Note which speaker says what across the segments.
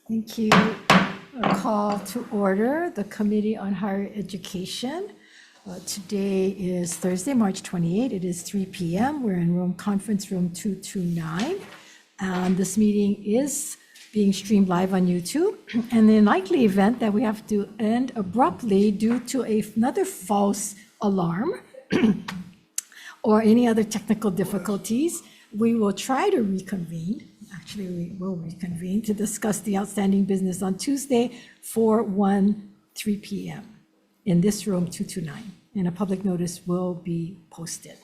Speaker 1: Thank you. A call to order the Committee on Higher Education. Today is Thursday, March 28. It is 3 p.m. We're in conference room 229. And this meeting is being streamed live on YouTube. And the likely event that we have to end abruptly due to another false alarm or any other technical difficulties, we will try to reconvene. Actually, we will reconvene to discuss the outstanding business on Tuesday, 3 p.m. in this room 229, and a public notice will be posted.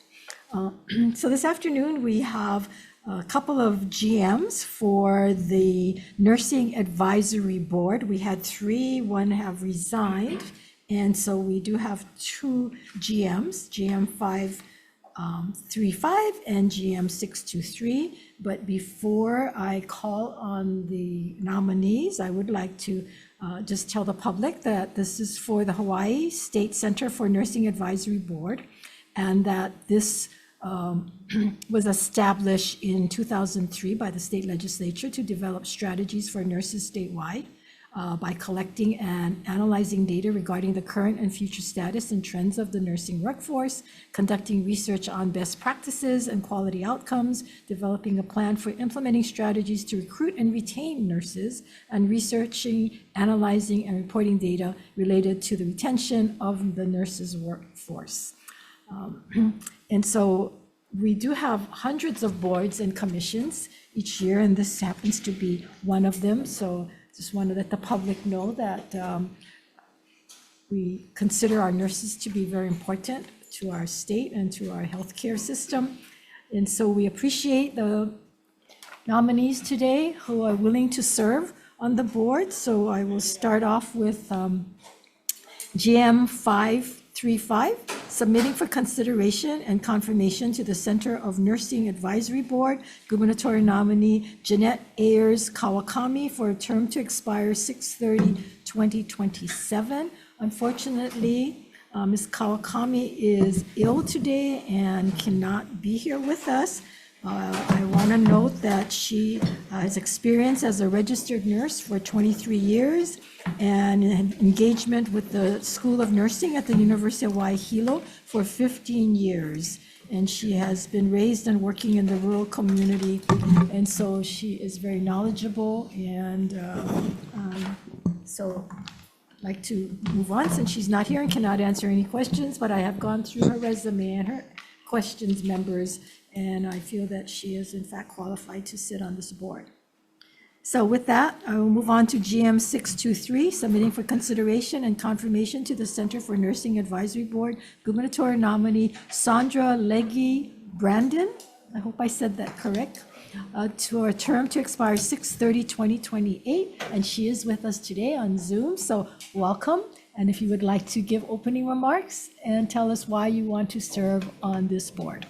Speaker 1: So this afternoon, we have a couple of GMs for the Nursing Advisory Board. We had 3, one have resigned, and so we do have 2 GMs, GM 535 and GM 623. But before I call on the nominees, I would like to just tell the public that this is for the Hawaii State Center for Nursing Advisory Board, and that this was established in 2003 by the state legislature to develop strategies for nurses statewide by collecting and analyzing data regarding the current and future status and trends of the nursing workforce, conducting research on best practices and quality outcomes, developing a plan for implementing strategies to recruit and retain nurses, and researching, analyzing, and reporting data related to the retention of the nurses workforce. And so we do have hundreds of boards and commissions each year, and this happens to be one of them. So just want to let the public know that we consider our nurses to be very important to our state and to our healthcare system. And so we appreciate the nominees today who are willing to serve on the board. So I will start off with GM 535, submitting for consideration and confirmation to the Center of Nursing Advisory Board, gubernatorial nominee Jeanette Ayers Kawakami for a term to expire 6/30/2027. Unfortunately, Ms. Kawakami is ill today and cannot be here with us. I want to note that she has experience as a registered nurse for 23 years and engagement with the School of Nursing at the University of Hawaii Hilo for 15 years. And she has been raised and working in the rural community. And so she is very knowledgeable. And so I'd like to move on since she's not here and cannot answer any questions, but I have gone through her resume and her questions, members, and I feel that she is in fact qualified to sit on this board. So with that, I will move on to GM 623, submitting for consideration and confirmation to the Center for Nursing Advisory Board, gubernatorial nominee Sandra Leggy Brandon, I hope I said that correct, to a term to expire 6/30/2028, and she is with us today on Zoom, so welcome. And if you would like to give opening remarks and tell us why you want to serve on this board.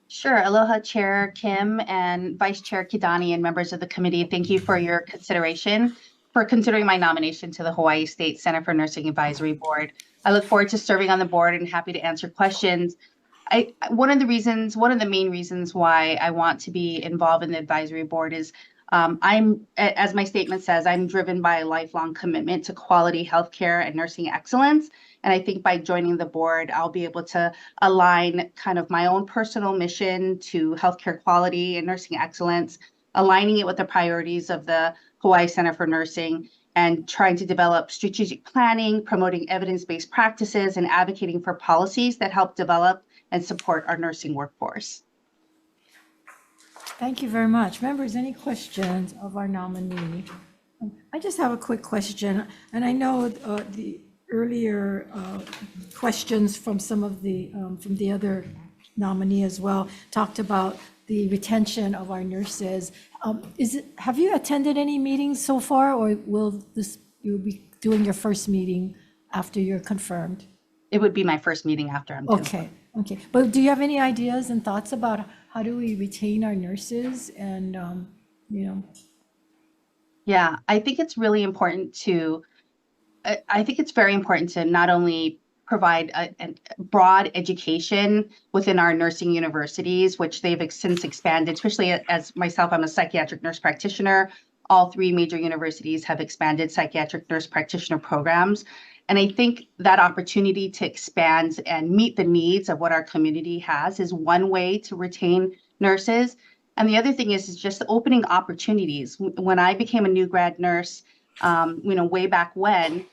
Speaker 2: Sure. Aloha, Chair Kim and Vice Chair Kidani and members of the committee. Thank you for your consideration for considering my nomination to the Hawaii State Center for Nursing Advisory Board. I look forward to serving on the board and happy to answer questions. One of the main reasons why I want to be involved in the advisory board is as my statement says, I'm driven by a lifelong commitment to quality healthcare and nursing excellence. And I think by joining the board, I'll be able to align kind of my own personal mission to healthcare quality and nursing excellence, aligning it with the priorities of the Hawaii Center for Nursing, and trying to develop strategic planning, promoting evidence-based practices, and advocating for policies that help develop and support our nursing workforce.
Speaker 1: Thank you very much. Members, any questions of our nominee? I just have a quick question, and I know the earlier questions from some of from the other nominee as well talked about the retention of our nurses. Have you attended any meetings so far, or will you'll be doing your first meeting after you're confirmed?
Speaker 2: It would be my first meeting after I'm confirmed.
Speaker 1: Okay. But do you have any ideas and thoughts about how do we retain our nurses and,
Speaker 2: Yeah, I think it's really important I think it's very important to not only provide a broad education within our nursing universities, which they've since expanded, especially as myself, I'm a psychiatric nurse practitioner, all three major universities have expanded psychiatric nurse practitioner programs. And I think that opportunity to expand and meet the needs of what our community has is one way to retain nurses. And the other thing is just opening opportunities. When I became a new grad nurse, way back when,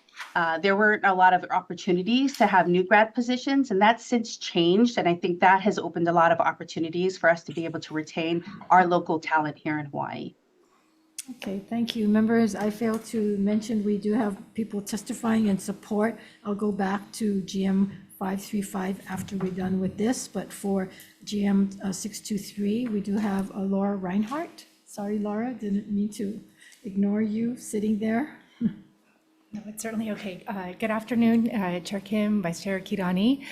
Speaker 2: there weren't a lot of opportunities to have new grad positions, and that's since changed. And I think that has opened a lot of opportunities for us to be able to retain our local talent here in Hawaii.
Speaker 1: Okay, thank you. Members, I failed to mention we do have people testifying in support. I'll go back to GM 535 after we're done with this, but for GM 623, we do have Laura Reinhardt. Sorry, Laura, didn't mean to ignore you sitting there.
Speaker 3: No, it's certainly okay. Good afternoon, Chair Kim, Vice Chair Kirani,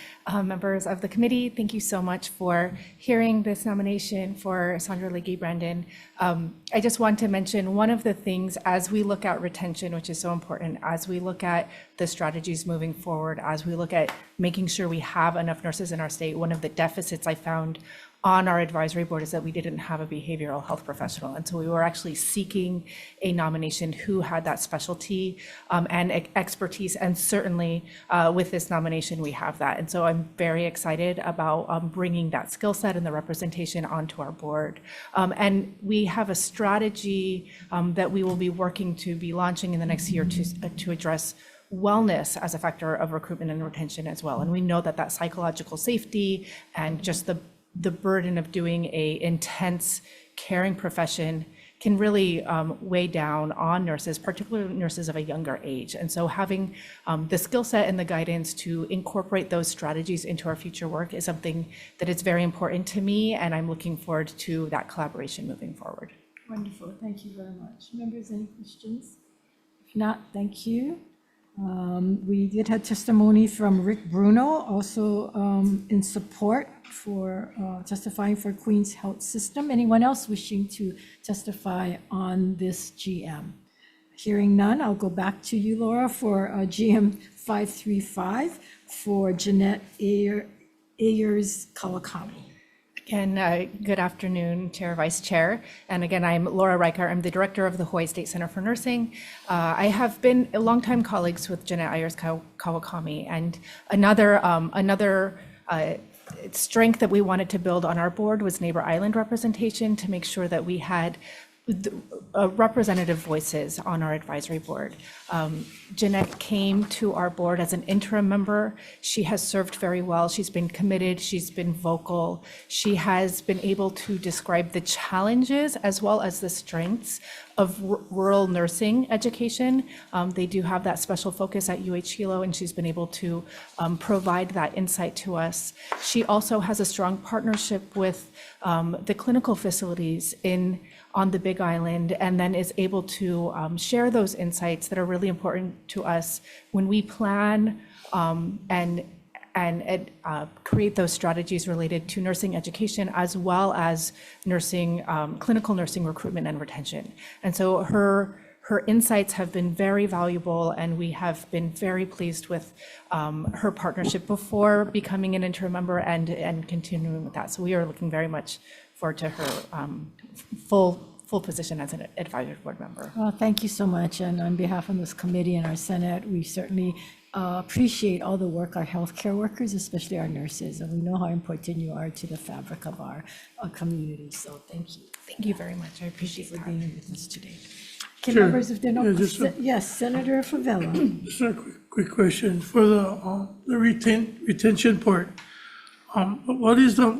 Speaker 3: members of the committee. Thank you so much for hearing this nomination for Sandra Legge Brandon. I just want to mention one of the things as we look at retention, which is so important, as we look at the strategies moving forward, as we look at making sure we have enough nurses in our state, one of the deficits I found on our advisory board is that we didn't have a behavioral health professional. And so we were actually seeking a nomination who had that specialty and expertise. And certainly with this nomination, we have that. And so I'm very excited about bringing that skill set and the representation onto our board. And we have a strategy that we will be working to be launching in the next year to address wellness as a factor of recruitment and retention as well. And we know that psychological safety and just the burden of doing a intense caring profession can really weigh down on nurses, particularly nurses of a younger age. And so having the skill set and the guidance to incorporate those strategies into our future work is something that is very important to me, and I'm looking forward to that collaboration moving forward.
Speaker 1: Wonderful, thank you very much. Members, any questions? If not, thank you. We did have testimony from Rick Bruno, also in support for testifying for Queens Health System. Anyone else wishing to testify on this GM? Hearing none, I'll go back to you, Laura, for GM 535 for Jeanette Ayers Kawakami.
Speaker 3: Again, good afternoon, Chair, Vice Chair. And again, I'm Laura Reichert. I'm the director of the Hawaii State Center for Nursing. I have been a longtime colleagues with Jeanette Ayers Kawakami, and another strength that we wanted to build on our board was Neighbor Island representation to make sure that we had representative voices on our advisory board. Jeanette came to our board as an interim member. She has served very well. She's been committed. She's been vocal. She has been able to describe the challenges as well as the strengths of rural nursing education. They do have that special focus at UH Hilo, and she's been able to provide that insight to us. She also has a strong partnership with the clinical facilities on the Big Island, and then is able to share those insights that are really important to us when we plan and create those strategies related to nursing education, as well as nursing, clinical nursing recruitment and retention. And so her insights have been very valuable, and we have been very pleased with her partnership before becoming an interim member and continuing with that. So we are looking very much forward to her full position as an advisory board member.
Speaker 1: Well, thank you so much. And on behalf of this committee and our Senate, we certainly appreciate all the work our healthcare workers, especially our nurses, and we know how important you are to the fabric of our community. So thank you.
Speaker 3: Thank you very much. I appreciate
Speaker 1: for
Speaker 3: that.
Speaker 1: being with us today. Okay,
Speaker 4: Sure.
Speaker 1: members, if there are no
Speaker 4: Yeah, just
Speaker 1: questions, yes, Senator Favela.
Speaker 4: Just a quick question for the retention part. What is the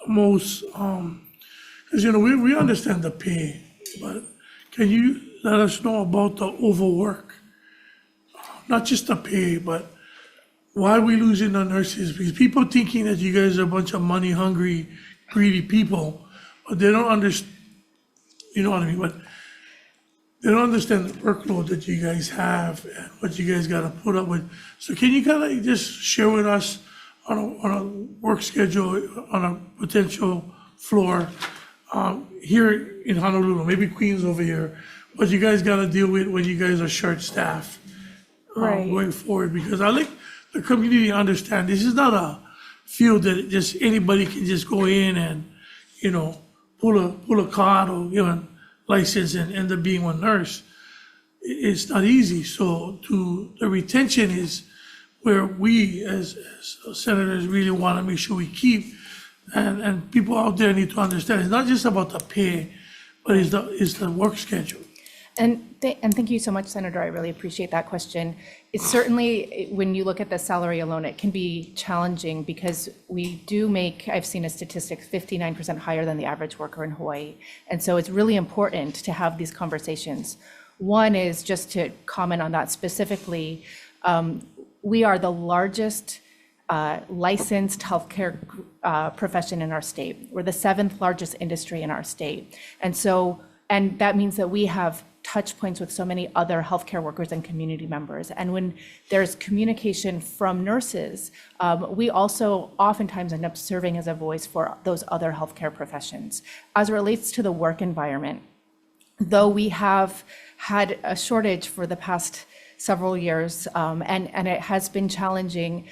Speaker 4: most, because we understand the pay, but can you let us know about the overwork? Not just the pay, but why are we losing the nurses? Because people thinking that you guys are a bunch of money hungry, greedy people, but they don't understand. You know what I mean? But they don't understand the workload that you guys have and what you guys got to put up with. So can you kind of just share with us on a work schedule, on a potential floor here in Honolulu, maybe Queens over here, what you guys got to deal with when you guys are short-staffed going forward? Because I like the community to understand this is not a field that just anybody can just go in and, pull a card or, license and end up being one nurse, it's not easy. So the retention is where we as senators really want to make sure we keep, and people out there need to understand, it's not just about the pay, but it's the work schedule.
Speaker 3: And thank you so much, Senator. I really appreciate that question. It's certainly, when you look at the salary alone, it can be challenging because we do make, I've seen a statistic, 59% higher than the average worker in Hawaii. And so it's really important to have these conversations. One is just to comment on that specifically. We are the largest licensed healthcare profession in our state. We're the 7th largest industry in our state. And that means that we have touch points with so many other healthcare workers and community members. And when there's communication from nurses, we also oftentimes end up serving as a voice for those other healthcare professions. As it relates to the work environment, though we have had a shortage for the past several years, and it has been challenging.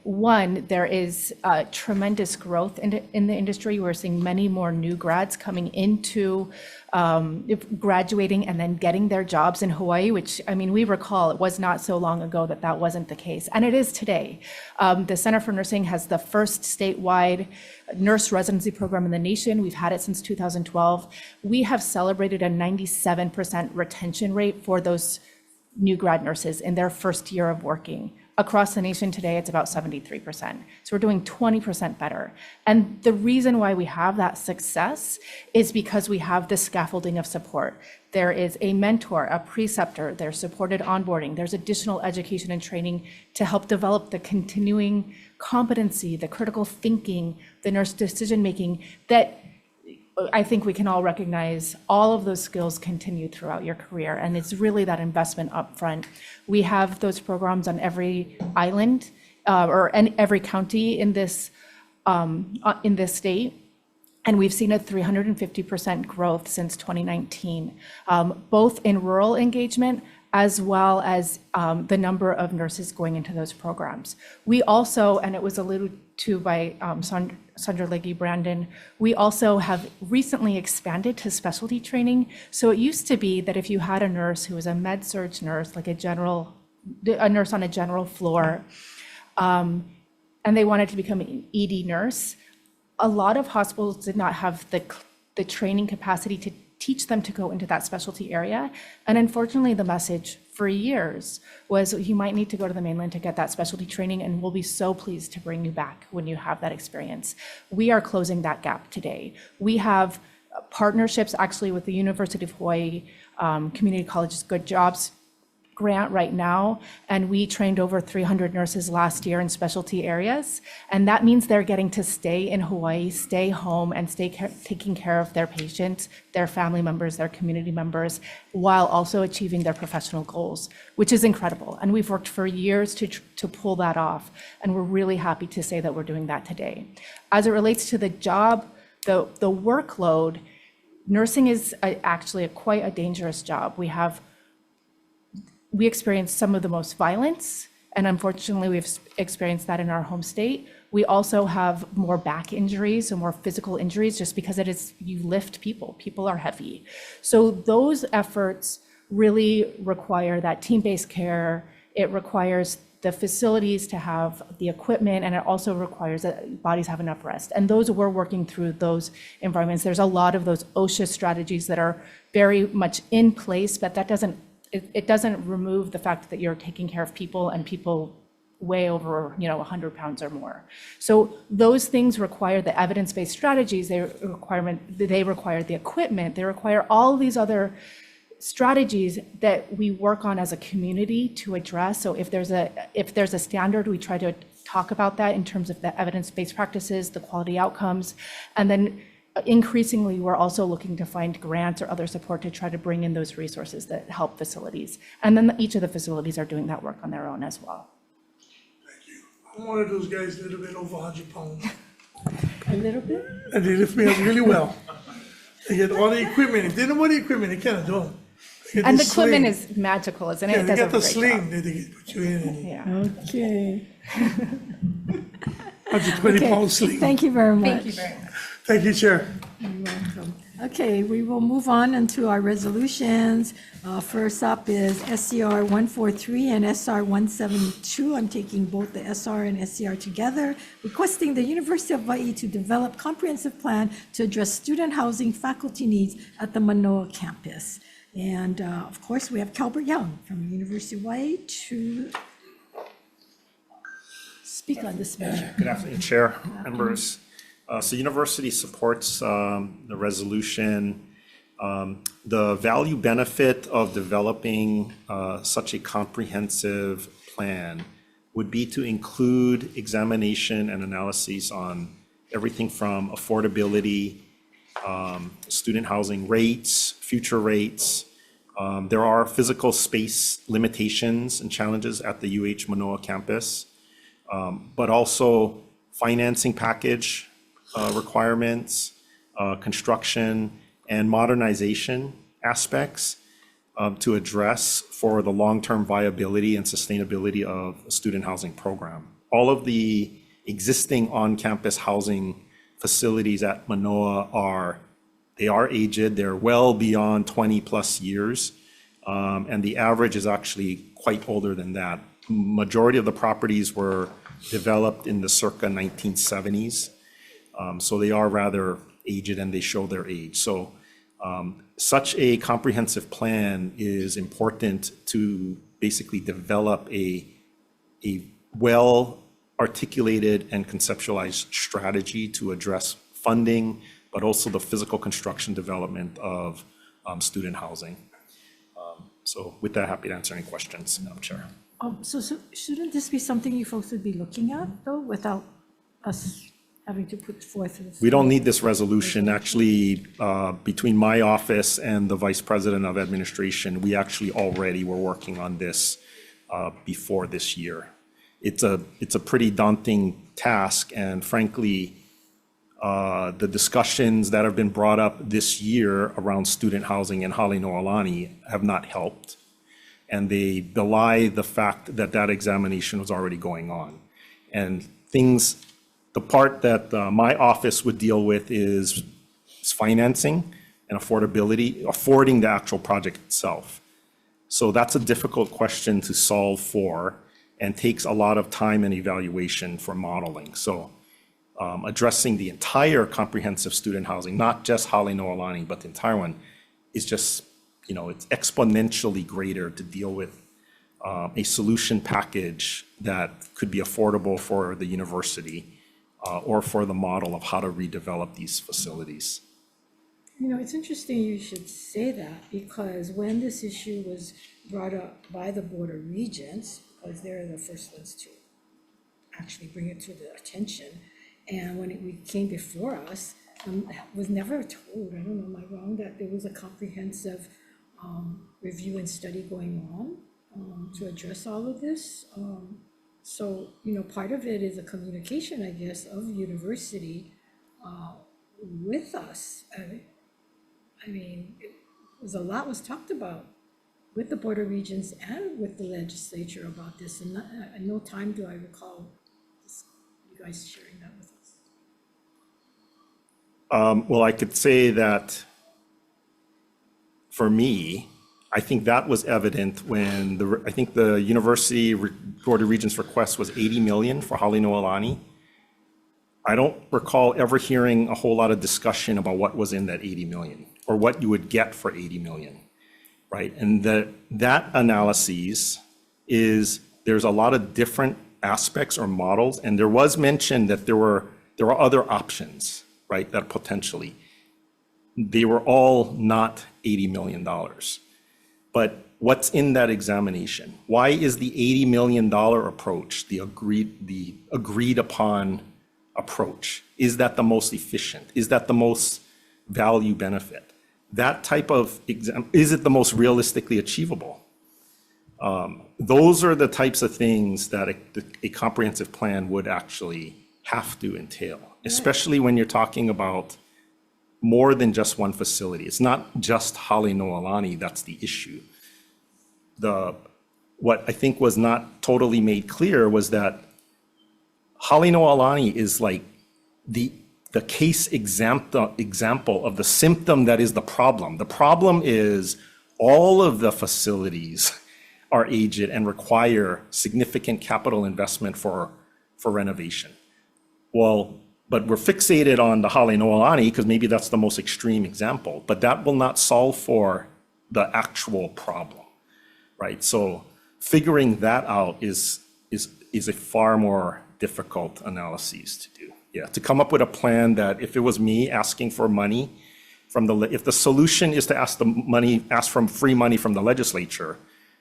Speaker 3: One, there is tremendous growth in the industry. We're seeing many more new grads coming into graduating and then getting their jobs in Hawaii, which, I mean, we recall it was not so long ago that wasn't the case, and it is today. The Center for Nursing has the first statewide nurse residency program in the nation. We've had it since 2012. We have celebrated a 97% retention rate for those new grad nurses in their first year of working. Across the nation today, it's about 73%. So we're doing 20% better. And the reason why we have that success is because we have the scaffolding of support. There is a mentor, a preceptor, there's supported onboarding, there's additional education and training to help develop the continuing competency, the critical thinking, the nurse decision-making that I think we can all recognize. All of those skills continue throughout your career, and it's really that investment up front. We have those programs on every island or every county in this state, and we've seen a 350% growth since 2019, both in rural engagement as well as the number of nurses going into those programs. We also, and it was alluded to by Sandra Leggy Brandon, we also have recently expanded to specialty training. So it used to be that if you had a nurse who was a med-surg nurse, like a nurse on a general floor, and they wanted to become an ED nurse, a lot of hospitals did not have the training capacity to teach them to go into that specialty area. And unfortunately, the message for years was you might need to go to the mainland to get that specialty training, and we'll be so pleased to bring you back when you have that experience. We are closing that gap today. We have partnerships actually with the University of Hawaii Community College's Good Jobs grant right now, and we trained over 300 nurses last year in specialty areas, and that means they're getting to stay in Hawaii, stay home, and taking care of their patients, their family members, their community members, while also achieving their professional goals, which is incredible. And we've worked for years to pull that off, and we're really happy to say that we're doing that today. As it relates to the job, the workload, nursing is actually quite a dangerous job. We experience some of the most violence, and unfortunately we've experienced that in our home state. We also have more back injuries and more physical injuries just because you lift people are heavy. So those efforts really require that team-based care. It requires the facilities to have the equipment, and it also requires that bodies have enough rest. And we're working through those environments. There's a lot of those OSHA strategies that are very much in place, but that doesn't remove the fact that you're taking care of people, and people weigh over 100 pounds or more. So those things require the evidence-based strategies. They require the equipment. They require all these other strategies that we work on as a community to address. So if there's a standard, we try to talk about that in terms of the evidence-based practices, the quality outcomes, and then increasingly, we're also looking to find grants or other support to try to bring in those resources that help facilities. And then each of the facilities are doing that work on their own as well.
Speaker 4: Thank you. I'm one of those guys a little bit over 100 pounds.
Speaker 1: A little bit?
Speaker 4: And they lift me up really well. They get all the equipment. If they don't want the equipment, they can't do it.
Speaker 3: And the equipment is magical, isn't it?
Speaker 4: Yeah,
Speaker 3: It
Speaker 4: they
Speaker 3: does a
Speaker 4: got the
Speaker 3: great
Speaker 4: sling
Speaker 3: job.
Speaker 4: that they can put you in. And
Speaker 3: Yeah.
Speaker 1: Okay.
Speaker 4: 120 pound sling.
Speaker 1: Thank you very much.
Speaker 3: Thank you very much.
Speaker 4: Thank you, Chair.
Speaker 1: You're welcome. Okay, we will move on into our resolutions. First up is SCR 143 and SR 172. I'm taking both the SR and SCR together, requesting the University of Hawaii to develop comprehensive plan to address student housing faculty needs at the Manoa campus. And of course, we have Calbert Young from the University of Hawaii to speak on this measure.
Speaker 5: Good afternoon, Chair, members. So university supports the resolution. The value benefit of developing such a comprehensive plan would be to include examination and analyses on everything from affordability, student housing rates, future rates. There are physical space limitations and challenges at the UH Manoa campus, but also financing package requirements, construction, and modernization aspects to address for the long-term viability and sustainability of a student housing program. All of the existing on-campus housing facilities at Manoa are aged, they're well beyond 20+ years, and the average is actually quite older than that. Majority of the properties were developed in the circa 1970s. So they are rather aged and they show their age. So such a comprehensive plan is important to basically develop a well-articulated and conceptualized strategy to address funding, but also the physical construction development of student housing. So with that, happy to answer any questions, Madam Chair.
Speaker 1: So shouldn't this be something you folks would be looking at, though, without us having to put forth?
Speaker 5: We don't need this resolution. Actually, between my office and the Vice President of Administration, we actually already were working on this before this year. It's a pretty daunting task, and frankly, the discussions that have been brought up this year around student housing in Halinoalani have not helped, and they belie the fact that that examination was already going on. And the part that my office would deal with is financing and affordability, affording the actual project itself. So that's a difficult question to solve for and takes a lot of time and evaluation for modeling. So addressing the entire comprehensive student housing, not just Halinoalani, but the entire one, is just, it's exponentially greater to deal with a solution package that could be affordable for the university or for the model of how to redevelop these facilities.
Speaker 1: It's interesting you should say that, because when this issue was brought up by the Board of Regents, because they're the first ones to actually bring it to the attention, and when we came before us, was never told, I don't know, am I wrong, that there was a comprehensive review and study going on to address all of this? So, part of it is a communication, I guess, of the university with us. I mean, a lot was talked about with the Board of Regents and with the legislature about this, and at no time do I recall you guys sharing that with us.
Speaker 5: Well, I could say that for me, I think that was evident when I think the University Board of Regents request was 80 million for Halinoalani. I don't recall ever hearing a whole lot of discussion about what was in that 80 million or what you would get for 80 million, right? And that analysis there's a lot of different aspects or models, and there was mention that there were other options, right, that potentially, they were all not $80 million. But what's in that examination? Why is the $80 million approach the agreed upon approach? Is that the most efficient? Is that the most value benefit? That type of is it the most realistically achievable? Those are the types of things that a comprehensive plan would actually have to entail, especially when you're talking about more than just one facility. It's not just Halinoalani that's the issue. What I think was not totally made clear was that Halinoalani is like the the case example of the symptom that is the problem. The problem is all of the facilities are aged and require significant capital investment for renovation. Well, but we're fixated on the Hale Noelani because maybe that's the most extreme example, but that will not solve for the actual problem, right? So figuring that out is a far more difficult analysis to do. Yeah, to come up with a plan that if it was me asking for money from if the solution is to ask for free money from the legislature,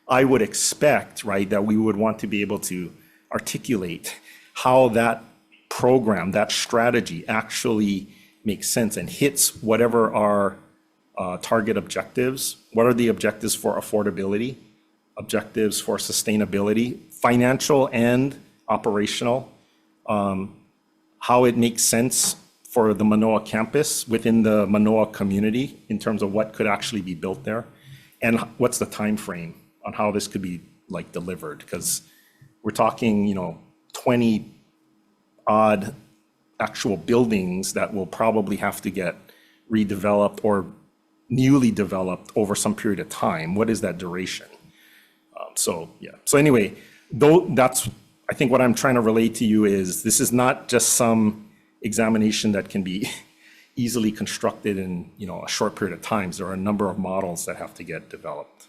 Speaker 5: I would expect, right, that we would want to be able to articulate how that program, that strategy actually makes sense and hits whatever our target objectives. What are the objectives for affordability, objectives for sustainability, financial and operational, how it makes sense for the Manoa campus within the Manoa community in terms of what could actually be built there, and what's the time frame on how this could be like delivered, because we're talking, 20 odd actual buildings that will probably have to get redeveloped or newly developed over some period of time. What is that duration? So anyway, though that's, I think what I'm trying to relate to you is this is not just some examination that can be easily constructed in a short period of time. There are a number of models that have to get developed.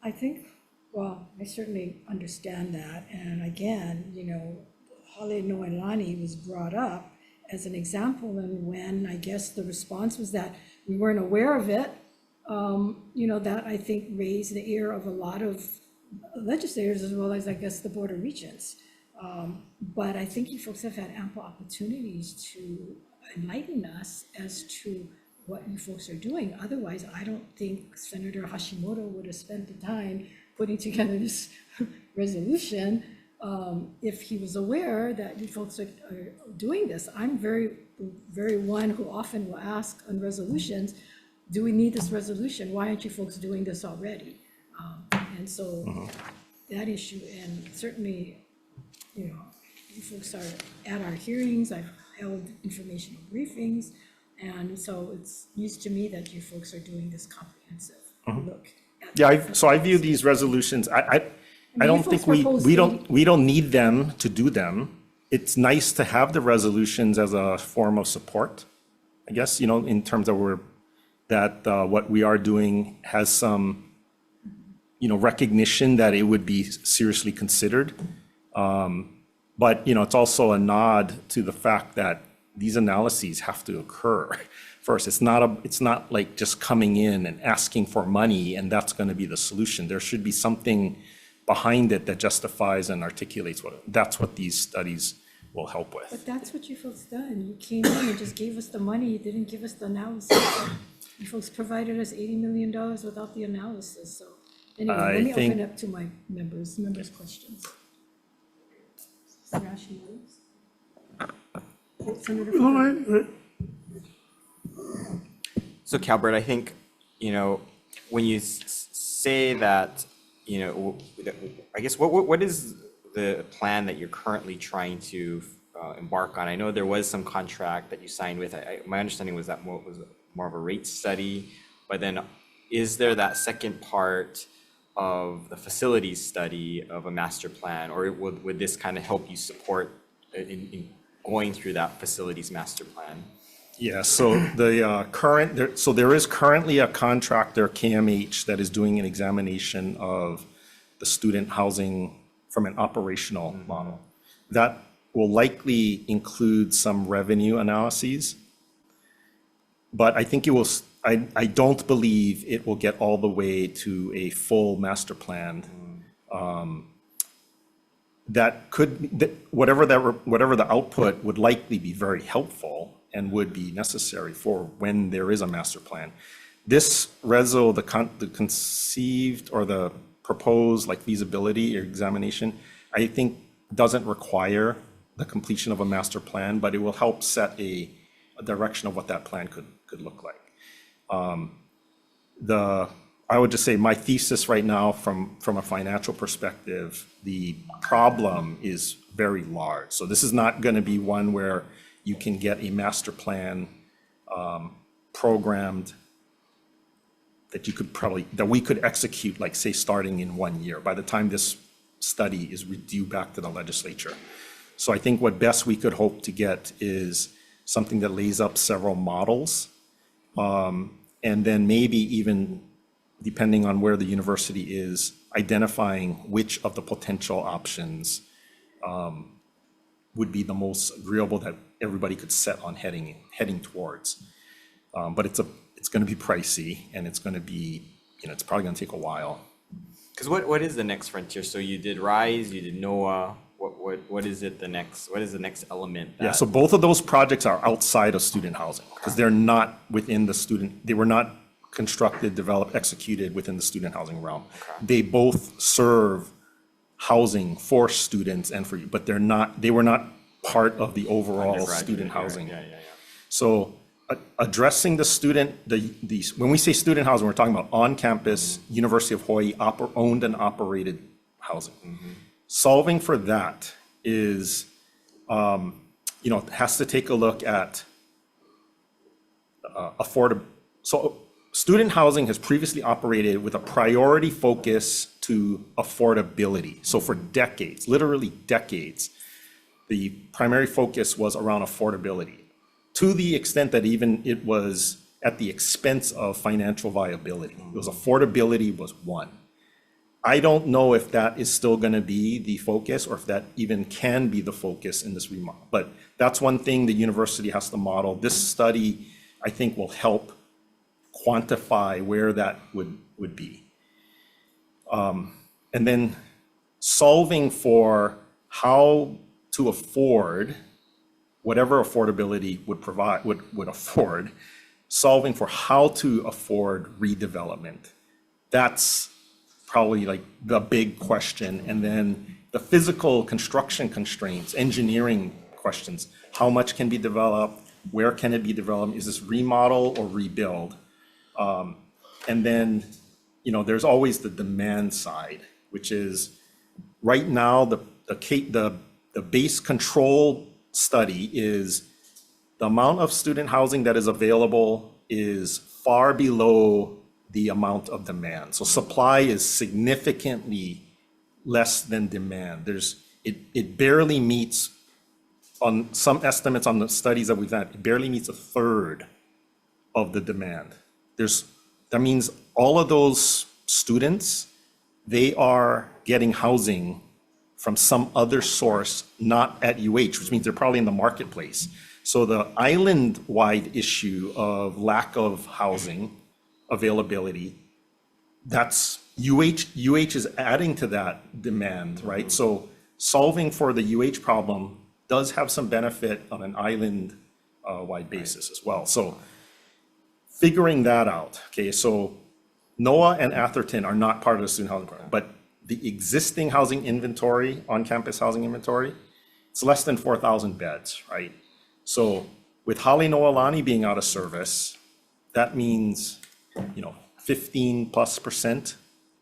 Speaker 1: I think, well, I certainly understand that. And again, Hale Noelani was brought up as an example, and when I guess the response was that we weren't aware of it, that I think raised the ear of a lot of legislators as well as I guess the Board of Regents. But I think you folks have had ample opportunities to enlighten us as to what you folks are doing. Otherwise, I don't think Senator Hashimoto would have spent the time putting together this resolution if he was aware that you folks are doing this. I'm very, very one who often will ask on resolutions, do we need this resolution? Why aren't you folks doing this already? And so that issue, and certainly, you folks are at our hearings, I've held informational briefings, and so it's news to me that you folks are doing this comprehensive look.
Speaker 5: So I view these resolutions, I don't think we don't need them to do them. It's nice to have the resolutions as a form of support, I guess, in terms of what we are doing has some, recognition that it would be seriously considered. But, it's also a nod to the fact that these analyses have to occur first. It's not like just coming in and asking for money and that's going to be the solution. There should be something behind it that justifies and articulates that's what these studies will help with.
Speaker 1: But that's what you folks done. You came in and just gave us the money. You didn't give us the analysis. You folks provided us $80 million without the analysis. So anyway, let me open up to my members' questions. Senator
Speaker 4: All right.
Speaker 6: So Calbert, I think, when you say that, I guess what is the plan that you're currently trying to embark on? I know there was some contract that you signed with. My understanding was that was more of a rate study, but then is there that second part of the facilities study of a master plan, or would this kind of help you support in going through that facilities master plan?
Speaker 5: Yeah, so there is currently a contractor, KMH, that is doing an examination of the student housing from an operational model. That will likely include some revenue analyses, but I think I don't believe it will get all the way to a full master plan. Whatever the output would likely be very helpful and would be necessary for when there is a master plan. This reso, the conceived or the proposed feasibility or examination, I think doesn't require the completion of a master plan, but it will help set a direction of what that plan could look like. I would just say my thesis right now from a financial perspective, the problem is very large. So this is not going to be one where you can get a master plan programmed that you could probably, that we could execute, like say, starting in 1 year, by the time this study is due back to the legislature. So I think what best we could hope to get is something that lays up several models, and then maybe even, depending on where the university is, identifying which of the potential options would be the most agreeable that everybody could set on heading towards. But it's going to be pricey, and it's going to be, it's probably going to take a while.
Speaker 6: Because what is the next frontier? So you did RISE, you did NOAA. What is it the next? What is the next element?
Speaker 5: Yeah, so both of those projects are outside of student housing because they're not within the student, they were not constructed, developed, executed within the student housing realm. They both serve housing for students and for you, but they were not part of the overall
Speaker 6: Undergraduate,
Speaker 5: student
Speaker 6: yeah,
Speaker 5: housing.
Speaker 6: Yeah.
Speaker 5: So addressing the student, when we say student housing, we're talking about on-campus, University of Hawaii owned and operated housing. Solving for that is, has to take a look at affordable. So student housing has previously operated with a priority focus to affordability. So for decades, literally decades, the primary focus was around affordability, to the extent that even it was at the expense of financial viability. It was affordability was one. I don't know if that is still going to be the focus or if that even can be the focus in this remodel. But that's one thing the university has to model. This study, I think, will help quantify where that would be. And then solving for how to afford whatever affordability would afford, solving for how to afford redevelopment. That's probably like the big question. And then the physical construction constraints, engineering questions, how much can be developed, where can it be developed, is this remodel or rebuild? And then, there's always the demand side, which is right now the base control study is the amount of student housing that is available is far below the amount of demand. So supply is significantly less than demand. It barely meets, on some estimates on the studies that we've done, it barely meets a third of the demand. That means all of those students, they are getting housing from some other source, not at UH, which means they're probably in the marketplace. So the island-wide issue of lack of housing availability, that's UH is adding to that demand, right? So solving for the UH problem does have some benefit on an island-wide basis as well. So figuring that out, okay, so NOAA and Atherton are not part of the student housing program, but the existing housing inventory, on-campus housing inventory, it's less than 4,000 beds, right? So with Halinoalani being out of service, that means, 15+%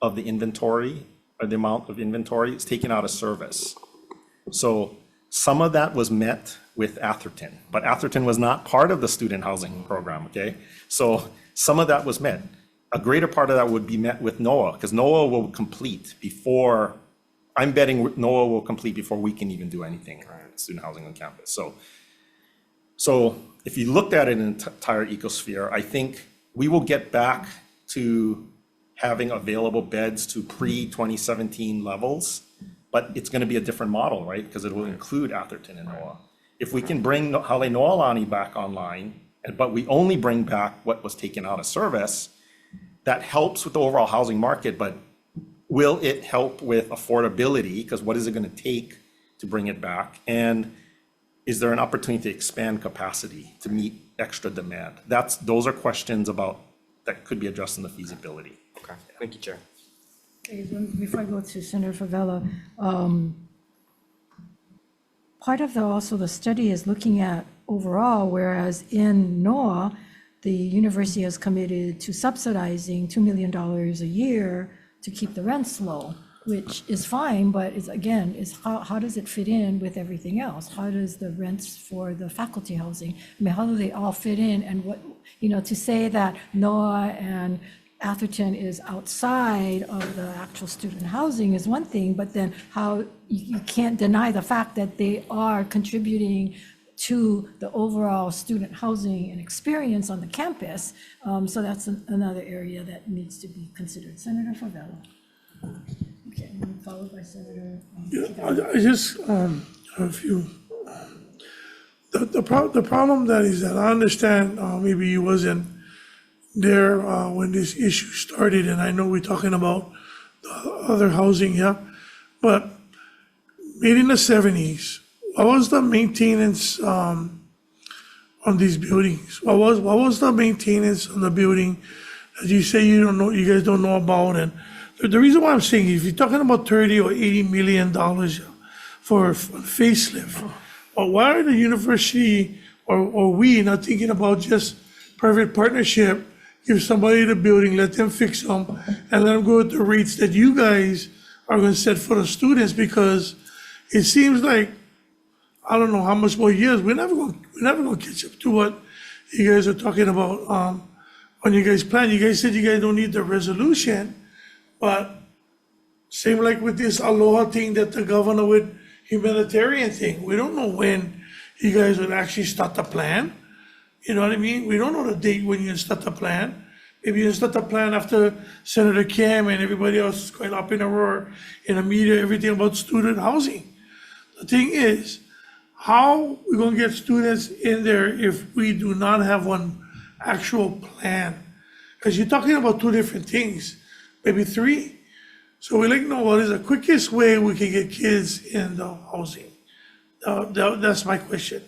Speaker 5: of the inventory, or the amount of inventory is taken out of service. So some of that was met with Atherton, but Atherton was not part of the student housing program, okay? So some of that was met. A greater part of that would be met with NOAA, because NOAA will complete before, I'm betting NOAA will complete before we can even do anything with student housing on campus. So if you looked at it in an entire ecosphere, I think we will get back to having available beds to pre-2017 levels, but it's going to be a different model, right? Because it will include Atherton and NOAA. If we can bring Halinoalani back online, but we only bring back what was taken out of service, that helps with the overall housing market, but will it help with affordability? Because what is it going to take to bring it back? And is there an opportunity to expand capacity to meet extra demand? Those are questions that could be addressed in the feasibility.
Speaker 6: Okay, thank you, Chair.
Speaker 1: Okay, before I go to Senator Favela, part of the study is looking at overall, whereas in NOAA, the university has committed to subsidizing $2 million a year to keep the rents low. which is fine, but it's, again, is how does it fit in with everything else? How does the rents for the faculty housing, I mean, how do they all fit in? And what, to say that NOAA and Atherton is outside of the actual student housing is one thing, but then how, you can't deny the fact that they are contributing to the overall student housing and experience on the campus. So that's another area that needs to be considered. Senator Favela. Okay, and then followed by Senator.
Speaker 4: I just, a few. The problem that is that I understand, maybe you wasn't there when this issue started, and I know we're talking about the other housing, yeah, but made in the 70s, what was the maintenance on these buildings? What was the maintenance on the building that you say you don't know, you guys don't know about? And the reason why I'm saying, if you're talking about 30 or 80 million dollars for a facelift, well, why are the university or we not thinking about just private partnership? Give somebody the building, let them fix them, and let them go at the rates that you guys are going to set for the students, because it seems like, I don't know how much more years, we're never going to catch up to what you guys are talking about on your guys' plan. You guys said you guys don't need the resolution, but same like with this Aloha thing that the governor with humanitarian thing, we don't know when you guys would actually start the plan. You know what I mean? We don't know the date when you start the plan. Maybe you start the plan after Senator Kim and everybody else is going up in a roar in the media, everything about student housing. The thing is, how we gonna get students in there if we do not have one actual plan? Because you're talking about two different things, maybe three. So we like to know what is the quickest way we can get kids in the housing? That's my question.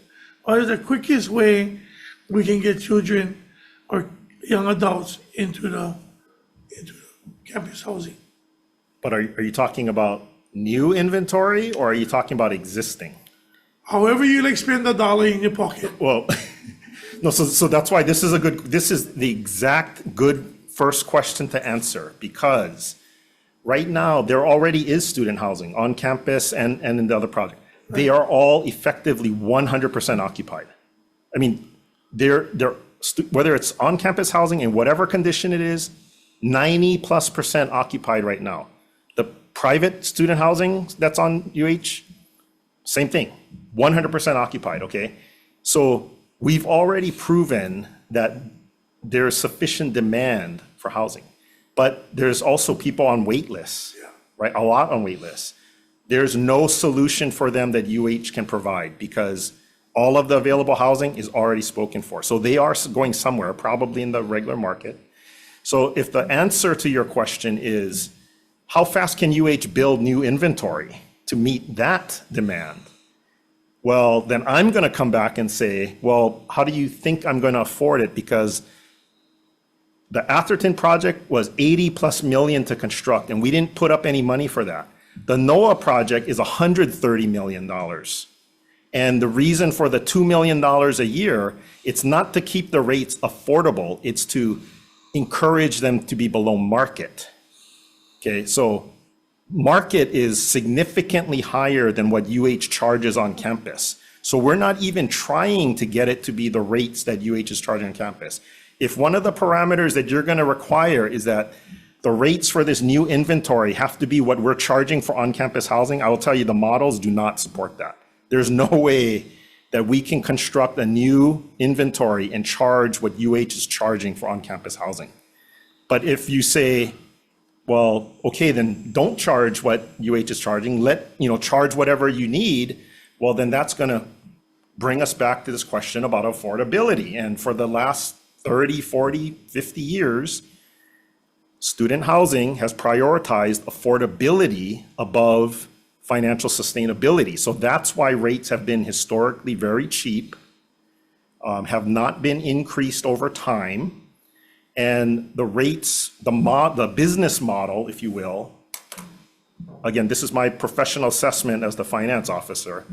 Speaker 4: What is the quickest way we can get children or young adults into the campus housing?
Speaker 5: But are you talking about new inventory or are you talking about existing?
Speaker 4: However you like spend the dollar in your pocket.
Speaker 5: Well, no, so that's why this is the exact good first question to answer, because right now there already is student housing on campus and in the other project. They are all effectively 100% occupied. I mean, whether it's on campus housing in whatever condition it is, 90+% occupied right now. The private student housing that's on UH, same thing, 100% occupied, okay? So we've already proven that there's sufficient demand for housing, but there's also people on wait lists, right? A lot on wait lists. There's no solution for them that UH can provide because all of the available housing is already spoken for. So they are going somewhere, probably in the regular market. So if the answer to your question is, how fast can UH build new inventory to meet that demand? Well, then I'm going to come back and say, well, how do you think I'm going to afford it? Because the Atherton project was 80+ million to construct, and we didn't put up any money for that. The NOAA project is $130 million. And the reason for the $2 million a year, it's not to keep the rates affordable, it's to encourage them to be below market. Okay, so market is significantly higher than what UH charges on campus. So we're not even trying to get it to be the rates that UH is charging on campus. If one of the parameters that you're going to require is that the rates for this new inventory have to be what we're charging for on-campus housing, I will tell you the models do not support that. There's no way that we can construct a new inventory and charge what UH is charging for on-campus housing. But if you say, well, okay, then don't charge what UH is charging, charge whatever you need, well, then that's gonna bring us back to this question about affordability. And for the last 30, 40, 50 years, student housing has prioritized affordability above financial sustainability. So that's why rates have been historically very cheap, have not been increased over time. And the rates, the business model, if you will, again, this is my professional assessment as the finance officer.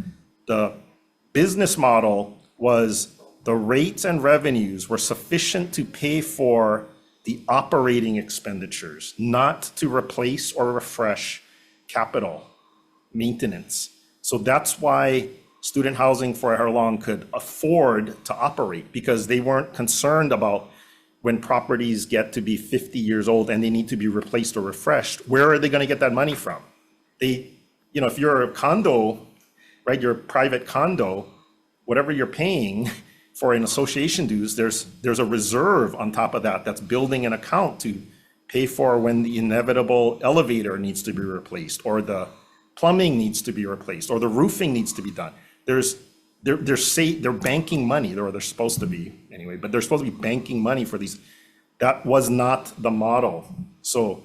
Speaker 5: The business model was the rates and revenues were sufficient to pay for the operating expenditures, not to replace or refresh capital, maintenance. So that's why student housing for how long could afford to operate, because they weren't concerned about when properties get to be 50 years old and they need to be replaced or refreshed, where are they going to get that money from? They, you know, if you're a condo, right, you're a private condo, whatever you're paying for an association dues, there's a reserve on top of that that's building an account to pay for when the inevitable elevator needs to be replaced, or the plumbing needs to be replaced, or the roofing needs to be done. They're banking money, or they're supposed to be anyway, but they're supposed to be banking money for these. That was not the model. So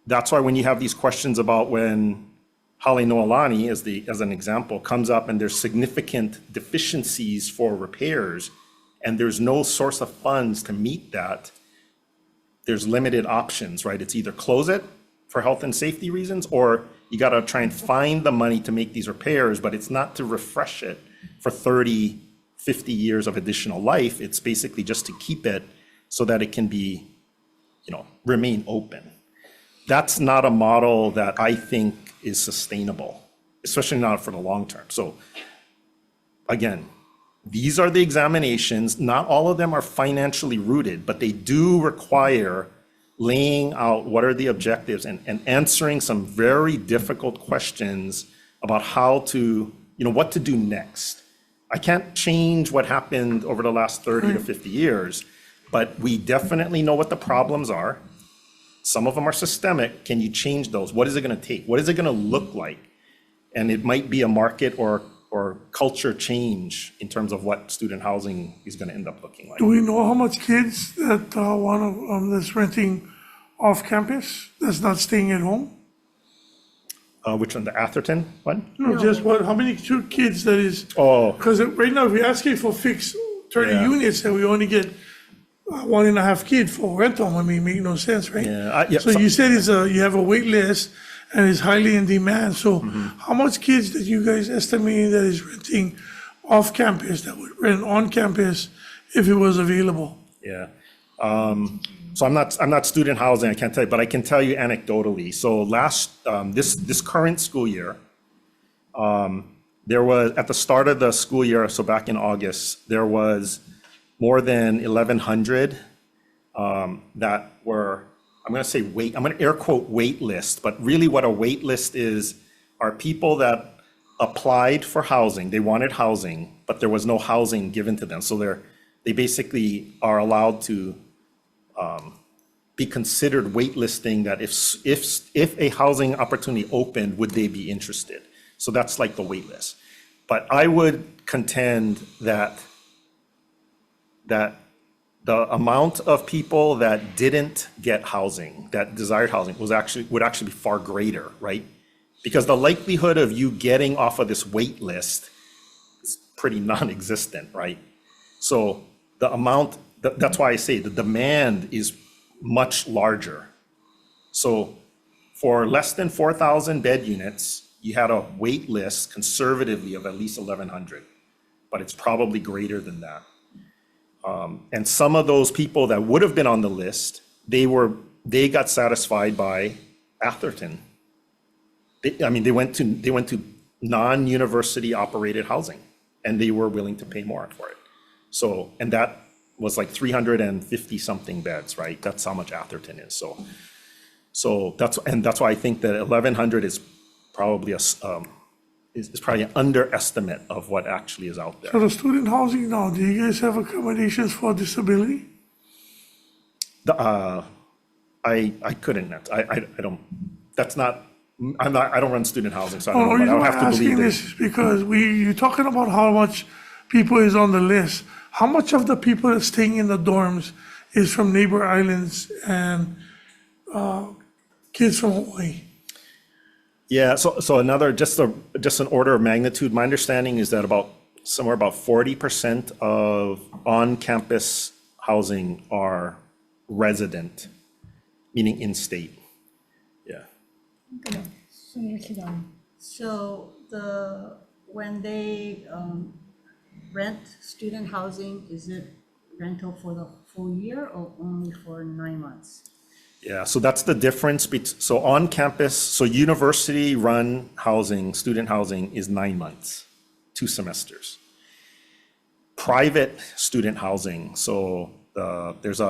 Speaker 5: that's why when you have these questions about when Hale Noalani, as an example, comes up and there's significant deficiencies for repairs, and there's no source of funds to meet that, there's limited options, right? It's either close it for health and safety reasons, or you got to try and find the money to make these repairs, but it's not to refresh it for 30, 50 years of additional life. It's basically just to keep it so that it can be, remain open. That's not a model that I think is sustainable, especially not for the long term. So again, these are the examinations. Not all of them are financially rooted, but they do require laying out what are the objectives and answering some very difficult questions about how to, what to do next. I can't change what happened over the last 30 to 50 years, but we definitely know what the problems are. Some of them are systemic. Can you change those? What is it going to take? What is it going to look like? And it might be a market or culture change in terms of what student housing is going to end up looking like.
Speaker 4: Do we know how much kids that that's renting off campus, that's not staying at home?
Speaker 5: Which one, the Atherton one?
Speaker 4: No, just how many kids that is?
Speaker 5: Oh,
Speaker 4: Because right now, if we're asking for fixed 30
Speaker 5: Yeah.
Speaker 4: units and we only get 1.5 kids for rental, make no sense, right?
Speaker 5: yeah.
Speaker 4: So you said you have a wait list and it's highly in demand. So how much kids did you guys estimate that is renting off campus that would rent on campus if it was available?
Speaker 5: Yeah. So I'm not student housing, I can't tell you, but I can tell you anecdotally. So this current school year, there was, at the start of the school year, so back in August, there was more than 1,100 that were, I'm going to say I'm going to air quote wait list, but really what a wait list is are people that applied for housing. They wanted housing, but there was no housing given to them. So they basically are allowed to be considered waitlisting, that if a housing opportunity opened, would they be interested? So that's like the wait list. But I would contend that the amount of people that didn't get housing, that desired housing, would actually be far greater, right? Because the likelihood of you getting off of this wait list is pretty non-existent, right? So the amount, that's why I say the demand is much larger. So for less than 4,000 bed units, you had a wait list conservatively of at least 1,100, but it's probably greater than that. And some of those people that would have been on the list, they got satisfied by Atherton. They went to non-university operated housing, and they were willing to pay more for it. So, and that was like 350 something beds, right? That's how much Atherton is. So that's why I think that 1,100 is probably an underestimate of what actually is out there.
Speaker 4: So the student housing now, do you guys have accommodations for disability?
Speaker 5: I couldn't. I don't. That's not. I don't run student housing, so I don't know.
Speaker 4: The
Speaker 5: But I
Speaker 4: reason
Speaker 5: would
Speaker 4: why
Speaker 5: have
Speaker 4: I'm
Speaker 5: to believe
Speaker 4: asking
Speaker 5: that.
Speaker 4: this is because you're talking about how much people is on the list. How much of the people that's staying in the dorms is from neighbor islands and kids from Hawaii?
Speaker 5: Yeah. So another just an order of magnitude. My understanding is that somewhere about 40% of on-campus housing are resident, meaning in-state. Yeah.
Speaker 7: So when they rent student housing, is it rental for the full year or only for 9 months?
Speaker 5: Yeah, so that's the difference. So on campus, so university-run housing, student housing is 9 months, 2 semesters. Private student housing, so there's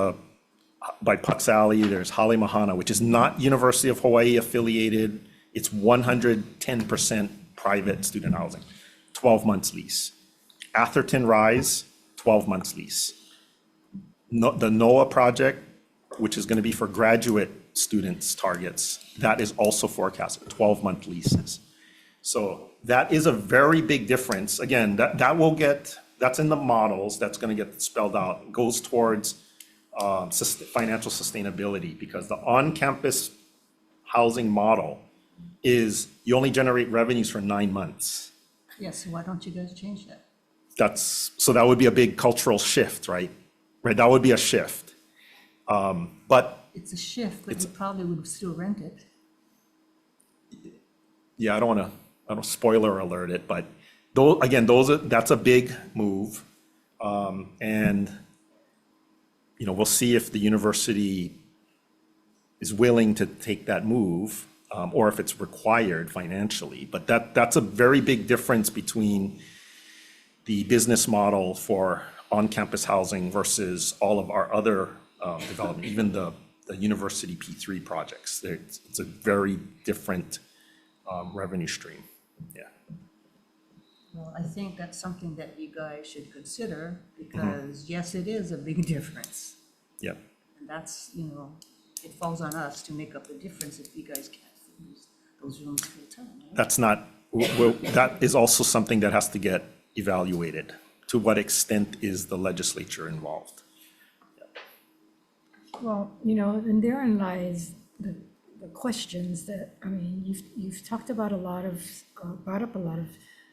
Speaker 5: by Pucks Alley, there's Hale Mahana, which is not University of Hawaii affiliated. It's 110% private student housing, 12 months lease. Atherton Rise, 12 months lease. The NOAA project, which is going to be for graduate students' targets, that is also forecasted, 12-month leases. So that is a very big difference. Again, that's in the models, that's going to get spelled out, goes towards financial sustainability, because the on-campus housing model is you only generate revenues for 9 months.
Speaker 7: Yes, so why don't you guys change that?
Speaker 5: So that would be a big cultural shift, right? Right, that would be a shift. But
Speaker 7: It's a shift, but you probably would still rent it.
Speaker 5: yeah, I don't spoiler alert it, but that's a big move. And, we'll see if the university is willing to take that move, or if it's required financially. But that's a very big difference between the business model for on-campus housing versus all of our other development, even the university P3 projects. It's a very different revenue stream. Yeah.
Speaker 7: Well, I think that's something that you guys should consider, because yes, it is a big difference.
Speaker 5: Yeah.
Speaker 7: And that's, it falls on us to make up the difference if you guys can't use those rooms full time. Right?
Speaker 5: That's not, well, that is also something that has to get evaluated. To what extent is the legislature involved?
Speaker 1: Well, and therein lies the questions that, you've talked about brought up a lot of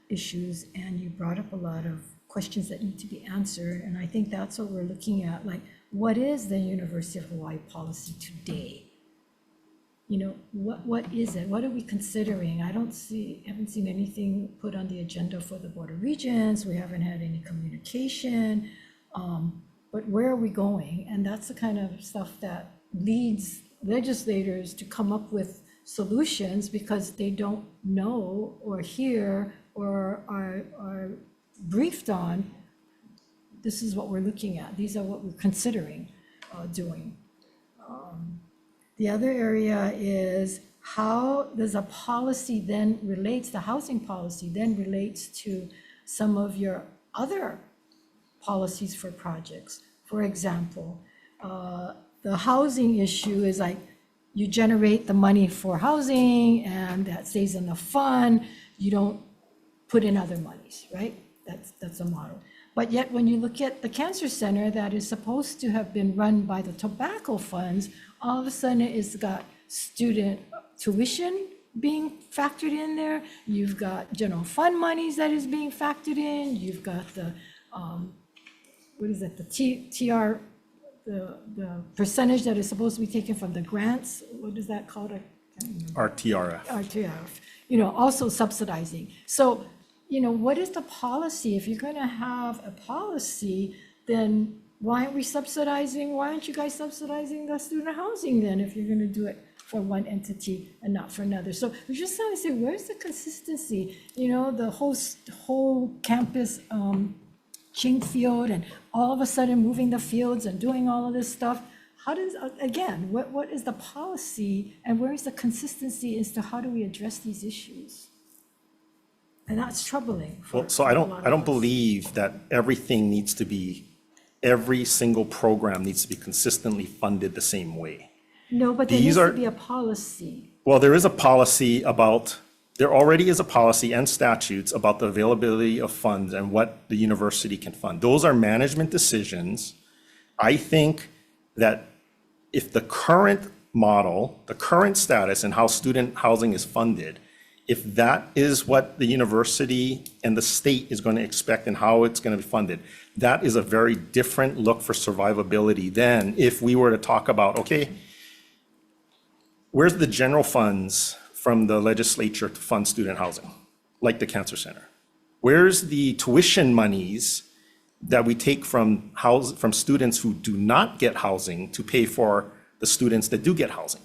Speaker 1: issues, and you brought up a lot of questions that need to be answered. And I think that's what we're looking at, like, what is the University of Hawaii policy today? What is it? What are we considering? haven't seen anything put on the agenda for the Board of Regents. We haven't had any communication. But where are we going? And that's the kind of stuff that leads legislators to come up with solutions, because they don't know or hear or are briefed on, this is what we're looking at. These are what we're considering doing. The other area is, how does a policy then relates, the housing policy then relates to some of your other policies for projects. For example, the housing issue is like, you generate the money for housing and that stays in the fund. You don't put in other monies, right? That's a model. But yet when you look at the cancer center that is supposed to have been run by the tobacco funds, all of a sudden it's got student tuition being factored in there. You've got general fund monies that is being factored in. You've got the, what is it, the TR, the percentage that is supposed to be taken from the grants. What is that called? I can't remember.
Speaker 5: RTRF.
Speaker 1: RTRF, also subsidizing. So, what is the policy? If you're going to have a policy, then why aren't you guys subsidizing the student housing then, if you're going to do it for one entity and not for another? So we're just trying to say, where's the consistency? The whole campus Ching field, and all of a sudden moving the fields and doing all of this stuff. How does, again, what is the policy, and where is the consistency as to how do we address these issues? And that's troubling.
Speaker 5: Well, so I don't believe that every single program needs to be consistently funded the same way.
Speaker 1: No, but there needs to be a policy.
Speaker 5: Well, there already is a policy and statutes about the availability of funds and what the university can fund. Those are management decisions. I think that if the current model, the current status and how student housing is funded, if that is what the university and the state is going to expect and how it's going to be funded, that is a very different look for survivability than if we were to talk about, okay, where's the general funds from the legislature to fund student housing, like the Cancer Center? Where's the tuition monies that we take from students who do not get housing to pay for the students that do get housing?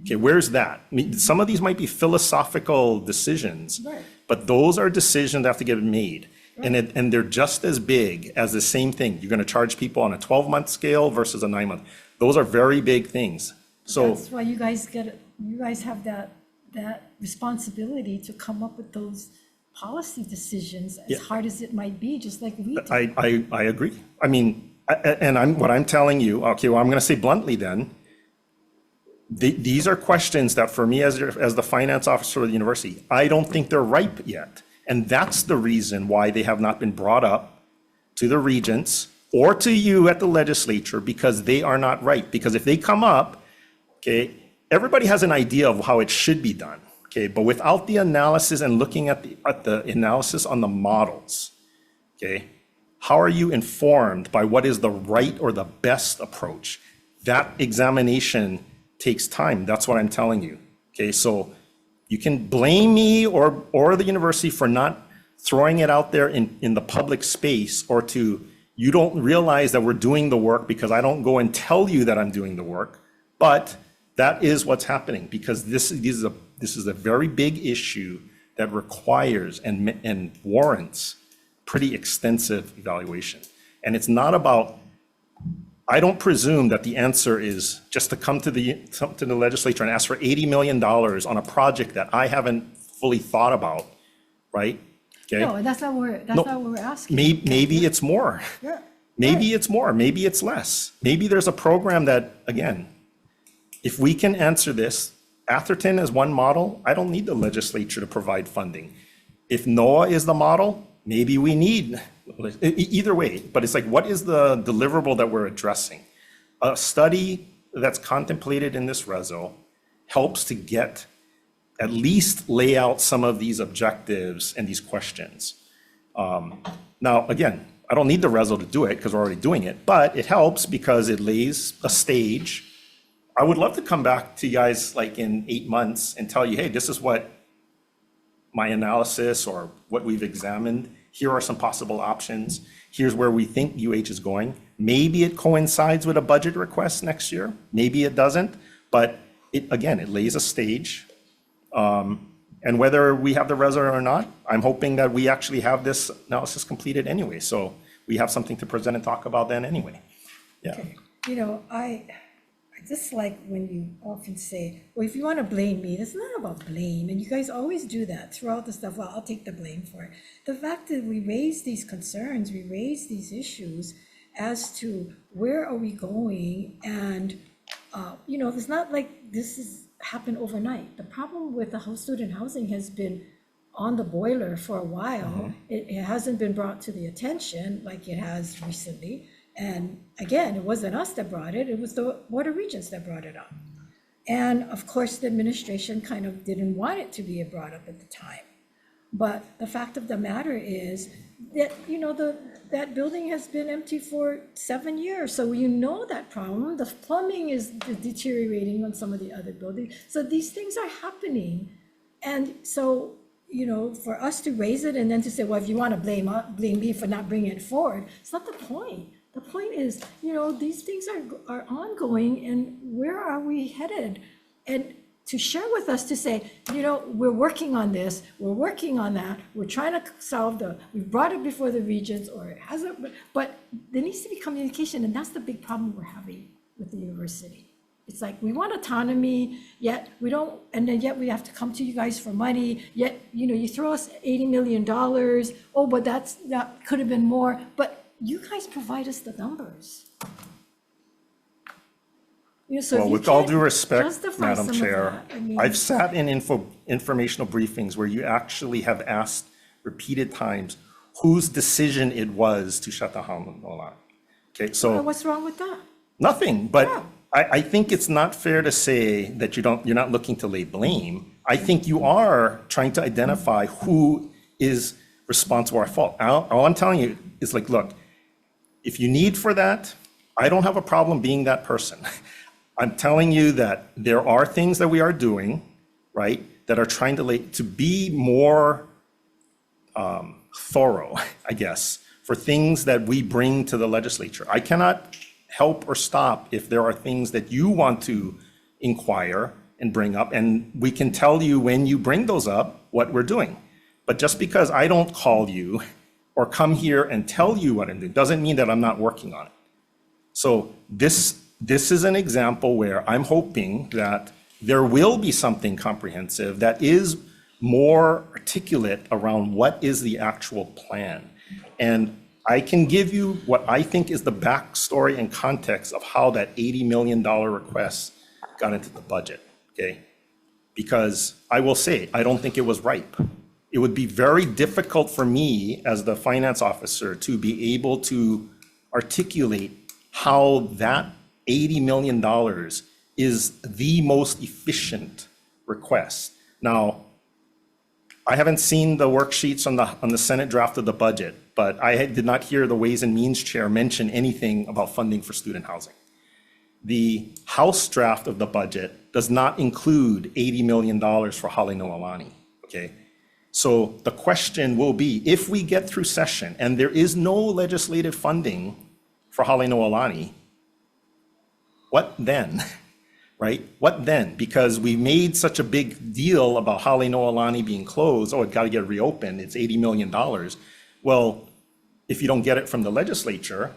Speaker 5: Okay, where's that? I mean, some of these might be philosophical decisions,
Speaker 1: Right.
Speaker 5: but those are decisions that have to get made. And they're just as big as the same thing. You're gonna charge people on a 12-month scale versus a 9-month. Those are very big things. So,
Speaker 1: That's why you guys have that responsibility to come up with those policy decisions, as hard as it might be, just like we do.
Speaker 5: I agree. I mean, what I'm telling you, okay, well, I'm gonna say bluntly then, these are questions that for me as the finance officer of the university, I don't think they're ripe yet. And that's the reason why they have not been brought up to the regents or to you at the legislature, because they are not right. Because if they come up, okay, everybody has an idea of how it should be done, okay? But without the analysis and looking at the analysis on the models, okay, how are you informed by what is the right or the best approach? That examination takes time. That's what I'm telling you, okay? So you can blame me or the university for not throwing it out there in the public space, or you don't realize that we're doing the work because I don't go and tell you that I'm doing the work. But that is what's happening, because this is a very big issue that requires and warrants pretty extensive evaluation. And it's not about, I don't presume that the answer is just to come to the legislature and ask for $80 million on a project that I haven't fully thought about, right? Okay.
Speaker 1: No, that's not what we're asking.
Speaker 5: Maybe it's more.
Speaker 1: Yeah.
Speaker 5: Maybe it's more, maybe it's less. Maybe there's a program that, again, if we can answer this, Atherton is one model, I don't need the legislature to provide funding. If NOAA is the model, maybe we need, either way, but it's like, what is the deliverable that we're addressing? A study that's contemplated in this reso helps to get, at least lay out some of these objectives and these questions. Now, again, I don't need the reso to do it because we're already doing it, but it helps because it lays a stage. I would love to come back to you guys like in 8 months and tell you, hey, this is what my analysis or what we've examined. Here are some possible options. Here's where we think UH is going. Maybe it coincides with a budget request next year. Maybe it doesn't, but it lays a stage. And whether we have the reso or not, I'm hoping that we actually have this analysis completed anyway. So we have something to present and talk about then anyway. Yeah.
Speaker 1: You know, I just like when you often say, well, if you want to blame me, it's not about blame. And you guys always do that throughout the stuff. Well, I'll take the blame for it. The fact that we raise these concerns, we raise these issues as to where are we going? And, you know, it's not like this has happened overnight. The problem with the student housing has been on the boiler for a while. It hasn't been brought to the attention like it has recently. And again, it wasn't us that brought it, it was the Board of Regents that brought it up. And of course, the administration kind of didn't want it to be brought up at the time. But the fact of the matter is that, you know, that building has been empty for 7 years. So you know that problem. The plumbing is deteriorating on some of the other buildings. So these things are happening. And so, you know, for us to raise it and then to say, well, if you want to blame me for not bringing it forward, it's not the point. The point is, you know, these things are ongoing, and where are we headed? And to share with us, to say, you know, we're working on this, we're working on that, we're trying to solve we brought it before the regents, or it hasn't, but there needs to be communication, and that's the big problem we're having with the university. It's like, we want autonomy, yet we don't, and then yet we have to come to you guys for money, yet, you know, you throw us $80 million, oh, but that could have been more, but you guys provide us the numbers. You know, so
Speaker 5: Well,
Speaker 1: if you
Speaker 5: with all
Speaker 1: can't
Speaker 5: due respect,
Speaker 1: justify
Speaker 5: Madam
Speaker 1: some of
Speaker 5: Chair,
Speaker 1: that, I mean,
Speaker 5: I've sat in informational briefings where you actually have asked repeated times whose decision it was to shut the Honolulu line. Okay, so
Speaker 1: what's wrong with that?
Speaker 5: nothing, but
Speaker 1: Yeah.
Speaker 5: I think it's not fair to say that you're not looking to lay blame. I think you are trying to identify who is responsible or at fault. All I'm telling you is like, look, if you need for that, I don't have a problem being that person. I'm telling you that there are things that we are doing, right, that are trying to be more thorough, I guess, for things that we bring to the legislature. I cannot help or stop if there are things that you want to inquire and bring up, and we can tell you when you bring those up, what we're doing. But just because I don't call you or come here and tell you what I'm doing, doesn't mean that I'm not working on it. So this is an example where I'm hoping that there will be something comprehensive that is more articulate around what is the actual plan. And I can give you what I think is the backstory and context of how that $80 million request got into the budget, okay? Because I will say, I don't think it was ripe. It would be very difficult for me as the finance officer to be able to articulate how that $80 million is the most efficient request. Now, I haven't seen the worksheets on the Senate draft of the budget, but I did not hear the Ways and Means Chair mention anything about funding for student housing. The House draft of the budget does not include $80 million for Haleʻonaulani, okay? So the question will be, if we get through session and there is no legislative funding for Haleʻonaulani, what then? Right? What then? Because we made such a big deal about Haleʻonaulani being closed. Oh, it got to get reopened. It's $80 million. Well, if you don't get it from the legislature,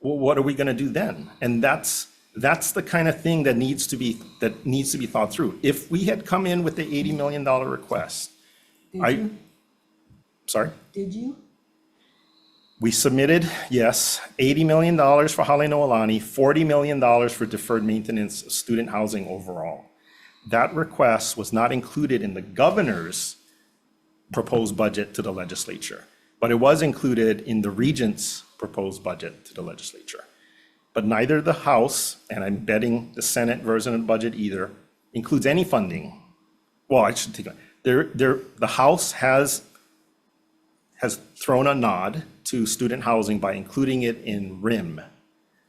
Speaker 5: well, what are we going to do then? And that's the kind of thing that needs to be thought through. If we had come in with the $80 million request, sorry?
Speaker 7: Did you?
Speaker 5: We submitted, yes, $80 million for Haleʻonaulani, $40 million for deferred maintenance of student housing overall. That request was not included in the governor's proposed budget to the legislature, but it was included in the regent's proposed budget to the legislature. But neither the House, and I'm betting the Senate version of the budget either, includes any funding. Well, I should take it. The House has thrown a nod to student housing by including it in RIM.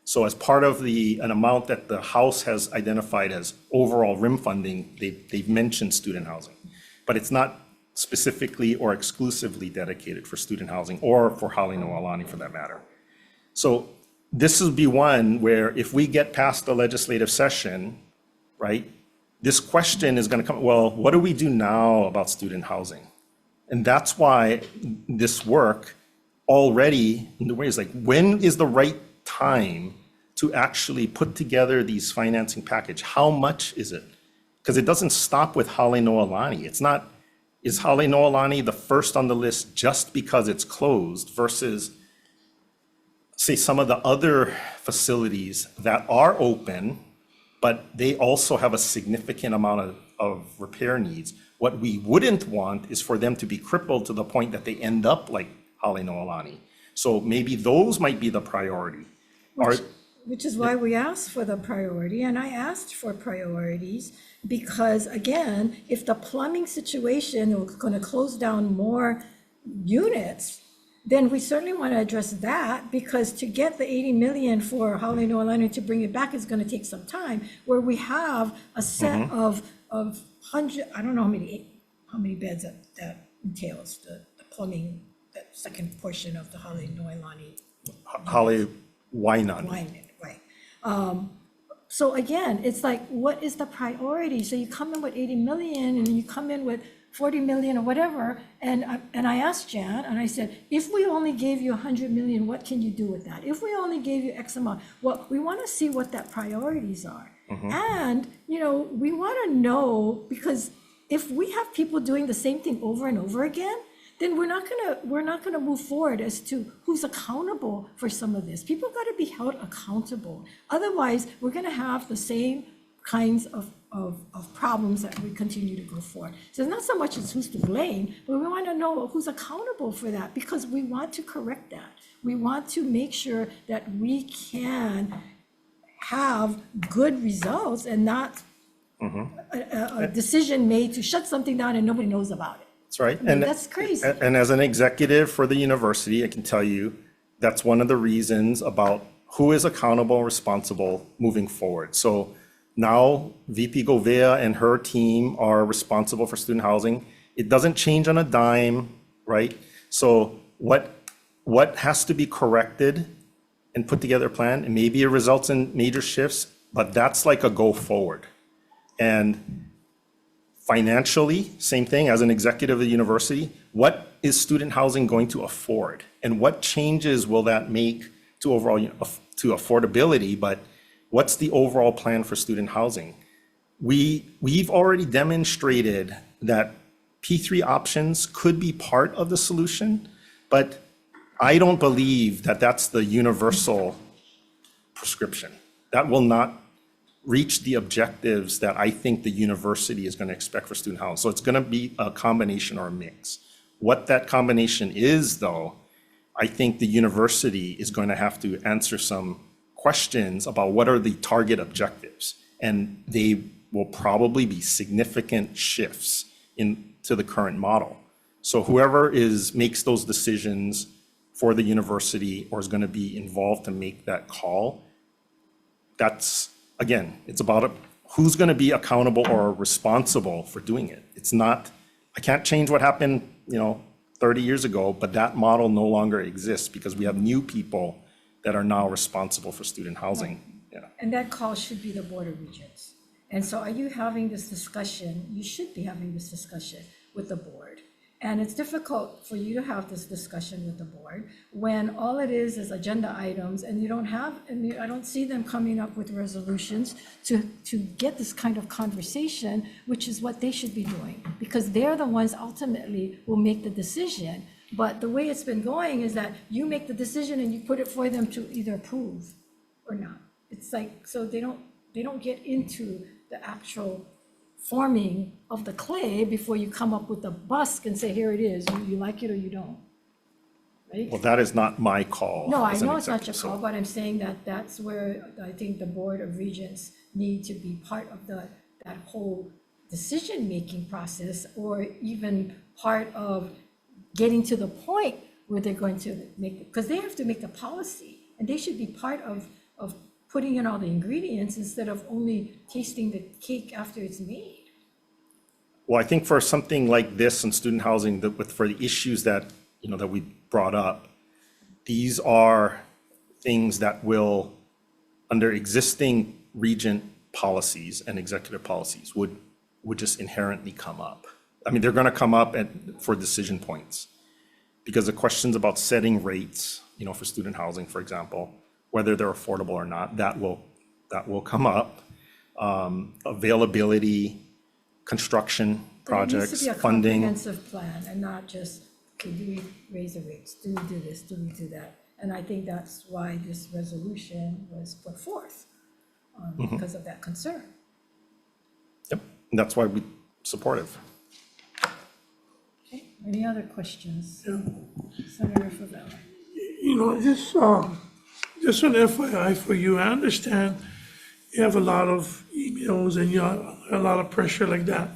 Speaker 5: So as part of an amount that the House has identified as overall RIM funding, they've mentioned student housing. But it's not specifically or exclusively dedicated for student housing or for Haleʻonaulani for that matter. So this will be one where if we get past the legislative session, right, this question is going to come, well, what do we do now about student housing? And that's why this work already, in the way is like, when is the right time to actually put together these financing package? How much is it? Because it doesn't stop with Haleʻonaulani. It's not, is Haleʻonaulani the first on the list just because it's closed versus, say, some of the other facilities that are open, but they also have a significant amount of repair needs. What we wouldn't want is for them to be crippled to the point that they end up like Haleʻonaulani. So maybe those might be the priority.
Speaker 1: Which is why we asked for the priority, and I asked for priorities because, again, if the plumbing situation is going to close down more units, then we certainly want to address that, because to get the 80 million for Haleʻonaulani to bring it back is going to take some time, where we have a set of 100, I don't know how many beds that entails, the plumbing, that second portion of the Haleʻonaulani.
Speaker 5: Haleʻonaulani.
Speaker 1: Right. So again, it's like, what is the priority? So you come in with 80 million and you come in with 40 million or whatever. And I asked Jan, and I said, if we only gave you 100 million, what can you do with that? If we only gave you X amount, well, we want to see what that priorities are. And, we want to know, because if we have people doing the same thing over and over again, then we're not gonna move forward as to who's accountable for some of this. People got to be held accountable. Otherwise, we're gonna have the same kinds of problems that we continue to go forward. So it's not so much as who's to blame, but we want to know who's accountable for that, because we want to correct that. We want to make sure that we can have good results and not a decision made to shut something down and nobody knows about it.
Speaker 5: That's right.
Speaker 1: I mean, that's crazy.
Speaker 5: And as an executive for the university, I can tell you that's one of the reasons about who is accountable and responsible moving forward. So now VP Govea and her team are responsible for student housing. It doesn't change on a dime, right? So what has to be corrected and put together a plan, and maybe it results in major shifts, but that's like a go forward. And financially, same thing, as an executive of the university, what is student housing going to afford? And what changes will that make to overall, to affordability, but what's the overall plan for student housing? We've already demonstrated that P3 options could be part of the solution, but I don't believe that that's the universal prescription. That will not reach the objectives that I think the university is going to expect for student housing. So it's going to be a combination or a mix. What that combination is, though, I think the university is going to have to answer some questions about what are the target objectives. And they will probably be significant shifts into the current model. So whoever makes those decisions for the university or is going to be involved to make that call, that's, again, it's about who's going to be accountable or responsible for doing it. It's not, I can't change what happened, 30 years ago, but that model no longer exists because we have new people that are now responsible for student housing. Yeah.
Speaker 1: And that call should be the Board of Regents. And so are you having this discussion? You should be having this discussion with the board. And it's difficult for you to have this discussion with the board when all it is agenda items and you don't have, and I don't see them coming up with resolutions to get this kind of conversation, which is what they should be doing, because they're the ones ultimately will make the decision. But the way it's been going is that you make the decision and you put it for them to either approve or not. It's like, so they don't get into the actual forming of the clay before you come up with a busk and say, here it is, you like it or you don't, right?
Speaker 5: Well, that is not my call.
Speaker 1: No, I
Speaker 5: as an
Speaker 1: know it's not your
Speaker 5: executive, so-
Speaker 1: call, but I'm saying that that's where I think the Board of Regents need to be part of that whole decision-making process, or even part of getting to the point where they're going to make, because they have to make the policy, and they should be part of putting in all the ingredients instead of only tasting the cake after it's made.
Speaker 5: Well, I think for something like this and student housing, for the issues that, that we brought up, these are things that will, under existing regent policies and executive policies, would just inherently come up. I mean, they're going to come up for decision points, because the questions about setting rates, for student housing, for example, whether they're affordable or not, that will come up. Availability, construction projects, funding.
Speaker 1: There needs to be a comprehensive plan and not just, okay, do we raise the rates? Do we do this? Do we do that? And I think that's why this resolution was put forth, because of that concern.
Speaker 5: Yep, and that's why we're supportive.
Speaker 1: Okay, any other questions? Senator Favela.
Speaker 4: Just an FYI for you, I understand you have a lot of emails and you have a lot of pressure like that.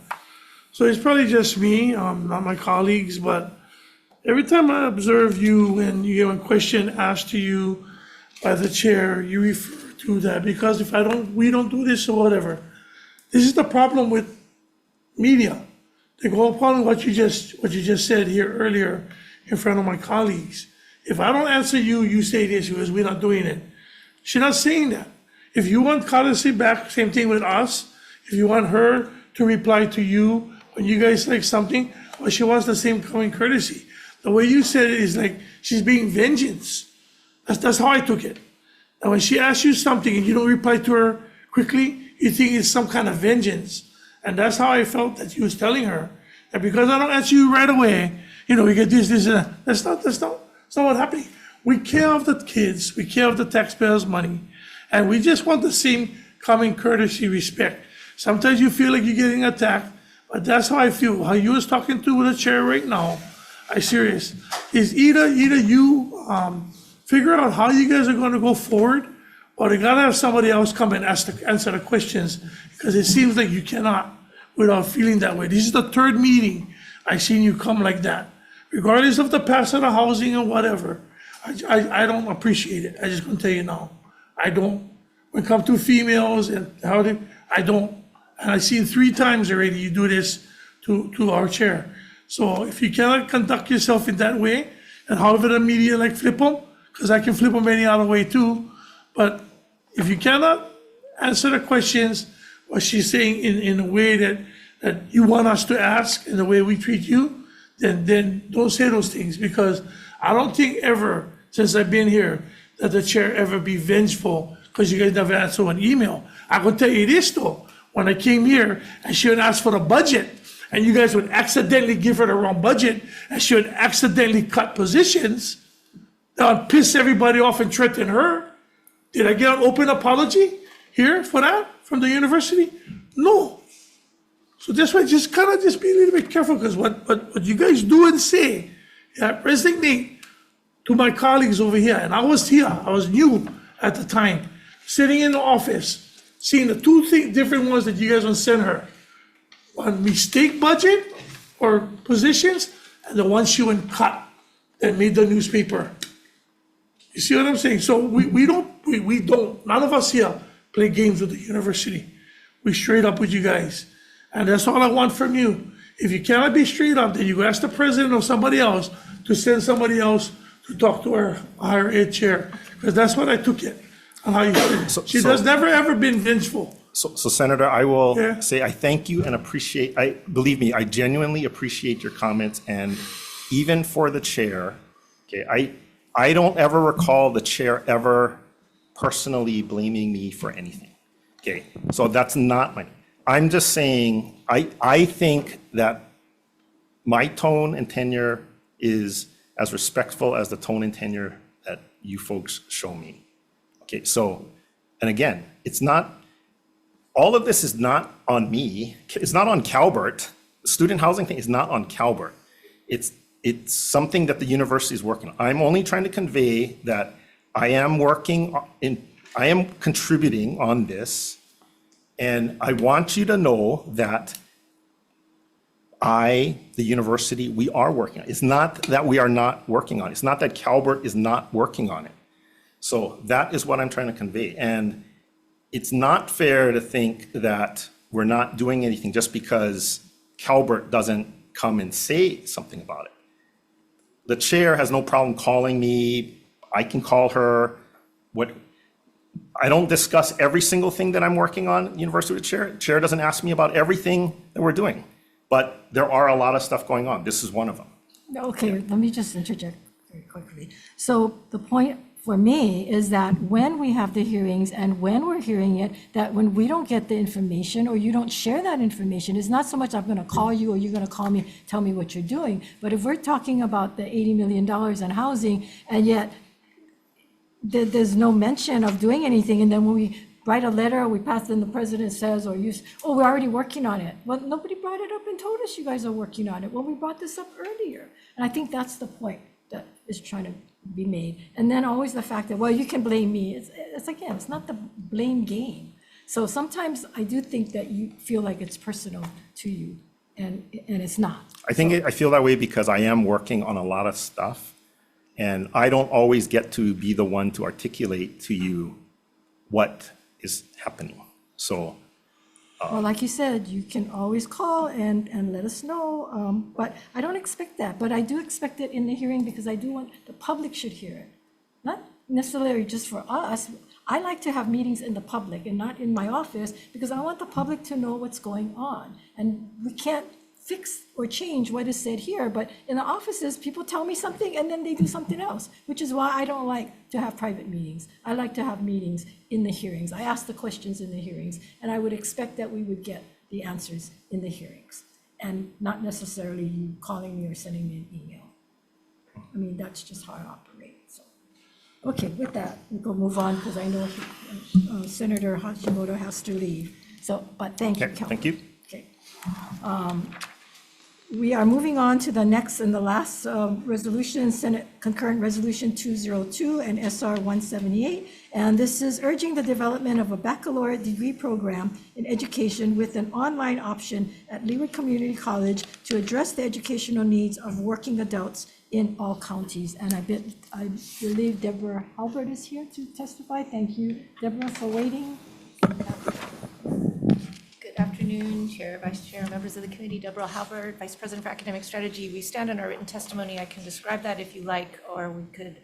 Speaker 4: So it's probably just me, not my colleagues, but every time I observe you when you get a question asked to you by the chair, you refer to that, because if we don't do this or whatever. This is the problem with media. They go upon what you just said here earlier in front of my colleagues. If I don't answer you, you say this because we're not doing it. She's not saying that. If you want courtesy back, same thing with us. If you want her to reply to you when you guys like something, well, she wants the same common courtesy. The way you said it is like she's being vengeance. That's how I took it. And when she asks you something and you don't reply to her quickly, you think it's some kind of vengeance. And that's how I felt that she was telling her. And because I don't answer you right away, we get this, and that. That's not what's happening. We care of the kids, we care of the taxpayers' money, and we just want the same common courtesy, respect. Sometimes you feel like you're getting attacked, but that's how I feel. How you was talking to the chair right now, I'm serious, is either you figure out how you guys are going to go forward, or they gotta have somebody else come and answer the questions, because it seems like you cannot without feeling that way. This is the third meeting I've seen you come like that. Regardless of the past of the housing or whatever, I don't appreciate it. I just gonna tell you now, I don't. When it comes to females and I don't. And I've seen 3 times already you do this to our chair. So if you cannot conduct yourself in that way, and however the media like flip them, because I can flip them any other way too. But if you cannot answer the questions, what she's saying in a way that you want us to ask, in the way we treat you, then don't say those things, because I don't think ever, since I've been here, that the chair ever be vengeful because you guys never answer an email. I can tell you this though, when I came here and she would ask for the budget, and you guys would accidentally give her the wrong budget, and she would accidentally cut positions, that would piss everybody off and threaten her. Did I get an open apology here for that from the university? No. So that's why just kind of just be a little bit careful, because what you guys do and say, resonate to my colleagues over here. And I was here, I was new at the time, sitting in the office, seeing the two different ones that you guys would send her. One mistake budget or positions, and the one she would cut that made the newspaper. You see what I'm saying? So we don't, none of us here play games with the university. We straight up with you guys. And that's all I want from you. If you cannot be straight up, then you ask the president or somebody else to send somebody else to talk to our higher ed chair, because that's what I took it. On how you, she does never ever been vengeful.
Speaker 5: So Senator, I will
Speaker 4: Yeah.
Speaker 5: say I thank you and appreciate, believe me, I genuinely appreciate your comments, and even for the chair, okay, I don't ever recall the chair ever personally blaming me for anything. Okay, so that's not I'm just saying, I think that my tone and tenure is as respectful as the tone and tenure that you folks show me. Okay, so, and again, it's not, all of this is not on me. It's not on Calbert. The student housing thing is not on Calbert. It's something that the university is working on. I'm only trying to convey that I am contributing on this, and I want you to know that the university, we are working on it. It's not that we are not working on it. It's not that Calbert is not working on it. So that is what I'm trying to convey. And it's not fair to think that we're not doing anything just because Calbert doesn't come and say something about it. The chair has no problem calling me. I can call her. I don't discuss every single thing that I'm working on, University with Chair. Chair doesn't ask me about everything that we're doing, but there are a lot of stuff going on. This is one of them.
Speaker 1: Okay, let me just interject very quickly. So the point for me is that when we have the hearings and when we're hearing it, that when we don't get the information or you don't share that information, it's not so much I'm going to call you or you're going to call me, tell me what you're doing. But if we're talking about the $80 million in housing, and yet there's no mention of doing anything, and then when we write a letter, we pass it, and the president says, oh, we're already working on it. Well, nobody brought it up and told us you guys are working on it. Well, we brought this up earlier. And I think that's the point that is trying to be made. And then always the fact that, well, you can blame me. It's not the blame game. So sometimes I do think that you feel like it's personal to you, and it's not.
Speaker 5: I feel that way because I am working on a lot of stuff, and I don't always get to be the one to articulate to you what is happening. So,
Speaker 1: Well, like you said, you can always call and let us know, but I don't expect that. But I do expect it in the hearing because I do want, the public should hear it. Not necessarily just for us. I like to have meetings in the public and not in my office because I want the public to know what's going on. And we can't fix or change what is said here, but in the offices, people tell me something and then they do something else, which is why I don't like to have private meetings. I like to have meetings in the hearings. I ask the questions in the hearings, and I would expect that we would get the answers in the hearings, and not necessarily you calling me or sending me an email. I mean, that's just how I operate, so. Okay, with that, we'll move on, because I know Senator Hashimoto has to leave, so, but thank you,
Speaker 5: okay,
Speaker 1: Kelvin.
Speaker 5: thank you.
Speaker 1: Okay. We are moving on to the next and the last resolution, Senate Concurrent Resolution 202 and SR 178. And this is urging the development of a baccalaureate degree program in education with an online option at Leeward Community College to address the educational needs of working adults in all counties. And I believe Deborah Halbert is here to testify. Thank you, Deborah, for waiting.
Speaker 8: Good afternoon.
Speaker 3: afternoon, Chair, Vice Chair, members of the committee. Deborah Halbert, Vice President for Academic Strategy. We stand on our written testimony. I can describe that if you like, or we could,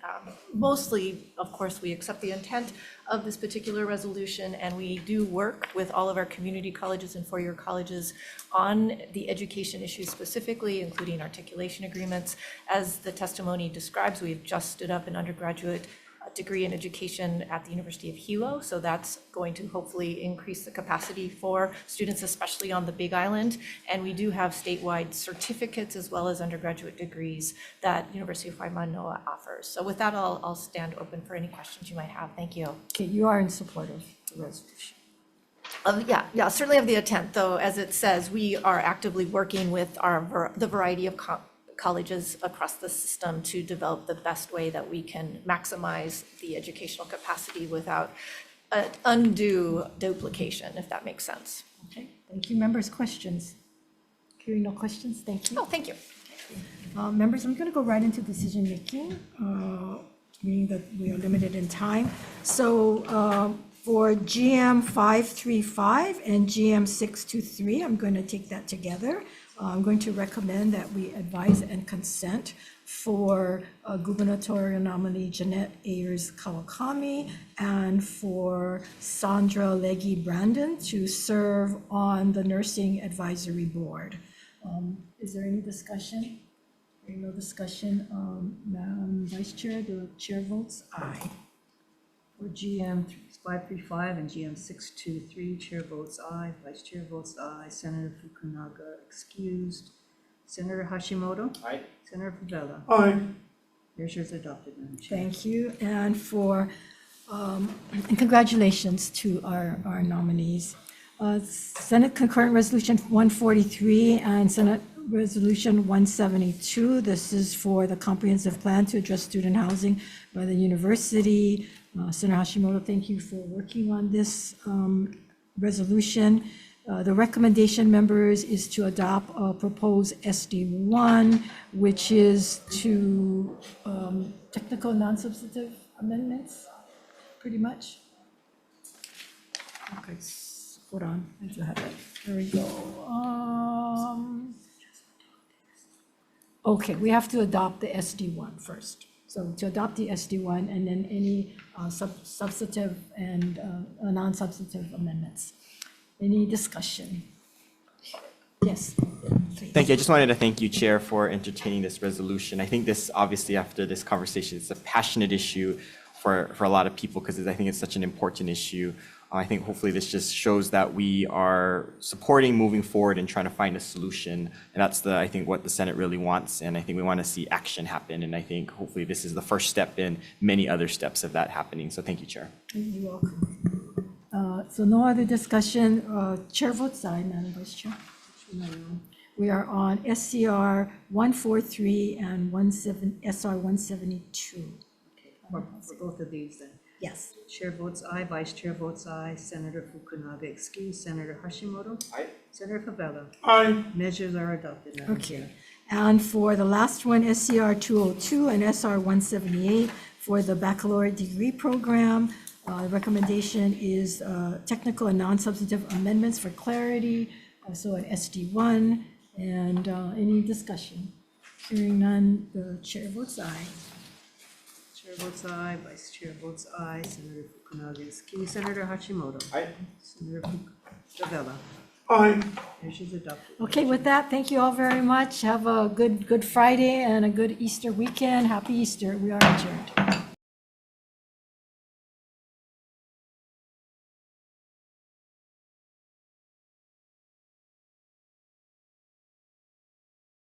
Speaker 3: mostly, of course, we accept the intent of this particular resolution, and we do work with all of our community colleges and four-year colleges on the education issues specifically, including articulation agreements. As the testimony describes, we've just stood up an undergraduate degree in education at the University of Hilo. So that's going to hopefully increase the capacity for students, especially on the Big Island. And we do have statewide certificates as well as undergraduate degrees that University of Hawaii Manoa offers. So with that, I'll stand open for any questions you might have. Thank you.
Speaker 1: Okay, you are in support of the resolution.
Speaker 3: Yeah, certainly of the intent, though, as it says, we are actively working with the variety of colleges across the system to develop the best way that we can maximize the educational capacity without undue duplication, if that makes sense.
Speaker 1: Okay, thank you. Members, questions? Hearing no questions, thank you.
Speaker 3: Oh, thank you.
Speaker 1: Members, I'm going to go right into decision making, meaning that we are limited in time. So for GM 535 and GM 623, I'm going to take that together. I'm going to recommend that we advise and consent for gubernatorial nominee Jeanette Ayers Kawakami and for Sandra Leggy Brandon to serve on the Nursing Advisory Board. Is there any discussion? Hearing no discussion, Madam Vice Chair, the chair votes aye.
Speaker 7: For GM 535 and GM 623, Chair votes aye, Vice Chair votes aye, Senator Fukunaga excused, Senator Hashimoto.
Speaker 6: Aye.
Speaker 7: Senator Favela.
Speaker 4: Aye.
Speaker 7: Measures adopted, Madam Chair.
Speaker 1: Thank you, and and congratulations to our nominees. Senate Concurrent Resolution 143 and Senate Resolution 172. This is for the comprehensive plan to address student housing by the university. Senator Hashimoto, thank you for working on this resolution. The recommendation, members, is to adopt a proposed SD1, which is to technical non-substantive amendments, pretty much. Okay, hold on, I do have it. There we go. Okay, we have to adopt the SD1 first. So to adopt the SD1 and then any substantive and non-substantive amendments. Any discussion? Yes, please.
Speaker 6: Thank you. I just wanted to thank you, Chair, for entertaining this resolution. I think this, obviously, after this conversation, it's a passionate issue for a lot of people because I think it's such an important issue. I think hopefully this just shows that we are supporting moving forward and trying to find a solution. And that's I think what the Senate really wants. And I think we want to see action happen. And I think hopefully this is the first step in many other steps of that happening. So thank you, Chair.
Speaker 1: You're welcome. So no other discussion. Chair votes aye, Madam Vice Chair. We are on SCR 143 and SR 172.
Speaker 7: For both of these then.
Speaker 1: Yes.
Speaker 7: Chair votes aye, Vice Chair votes aye, Senator Fukunaga excused, Senator Hashimoto.
Speaker 6: Aye.
Speaker 7: Senator Favela.
Speaker 4: Aye.
Speaker 7: Measures are adopted, Madam
Speaker 1: Okay.
Speaker 7: Chair.
Speaker 1: And for the last one, SCR 202 and SR 178 for the baccalaureate degree program, recommendation is technical and non-substantive amendments for clarity, so an SD1, and any discussion? Hearing none, the chair votes aye.
Speaker 7: Chair votes aye, Vice Chair votes aye, Senator Fukunaga excused, Senator Hashimoto.
Speaker 6: Aye.
Speaker 7: Senator Favela.
Speaker 4: Aye.
Speaker 7: Measures adopted.
Speaker 1: Okay, with that, thank you all very much. Have a good Friday and a good Easter weekend. Happy Easter. We are adjourned.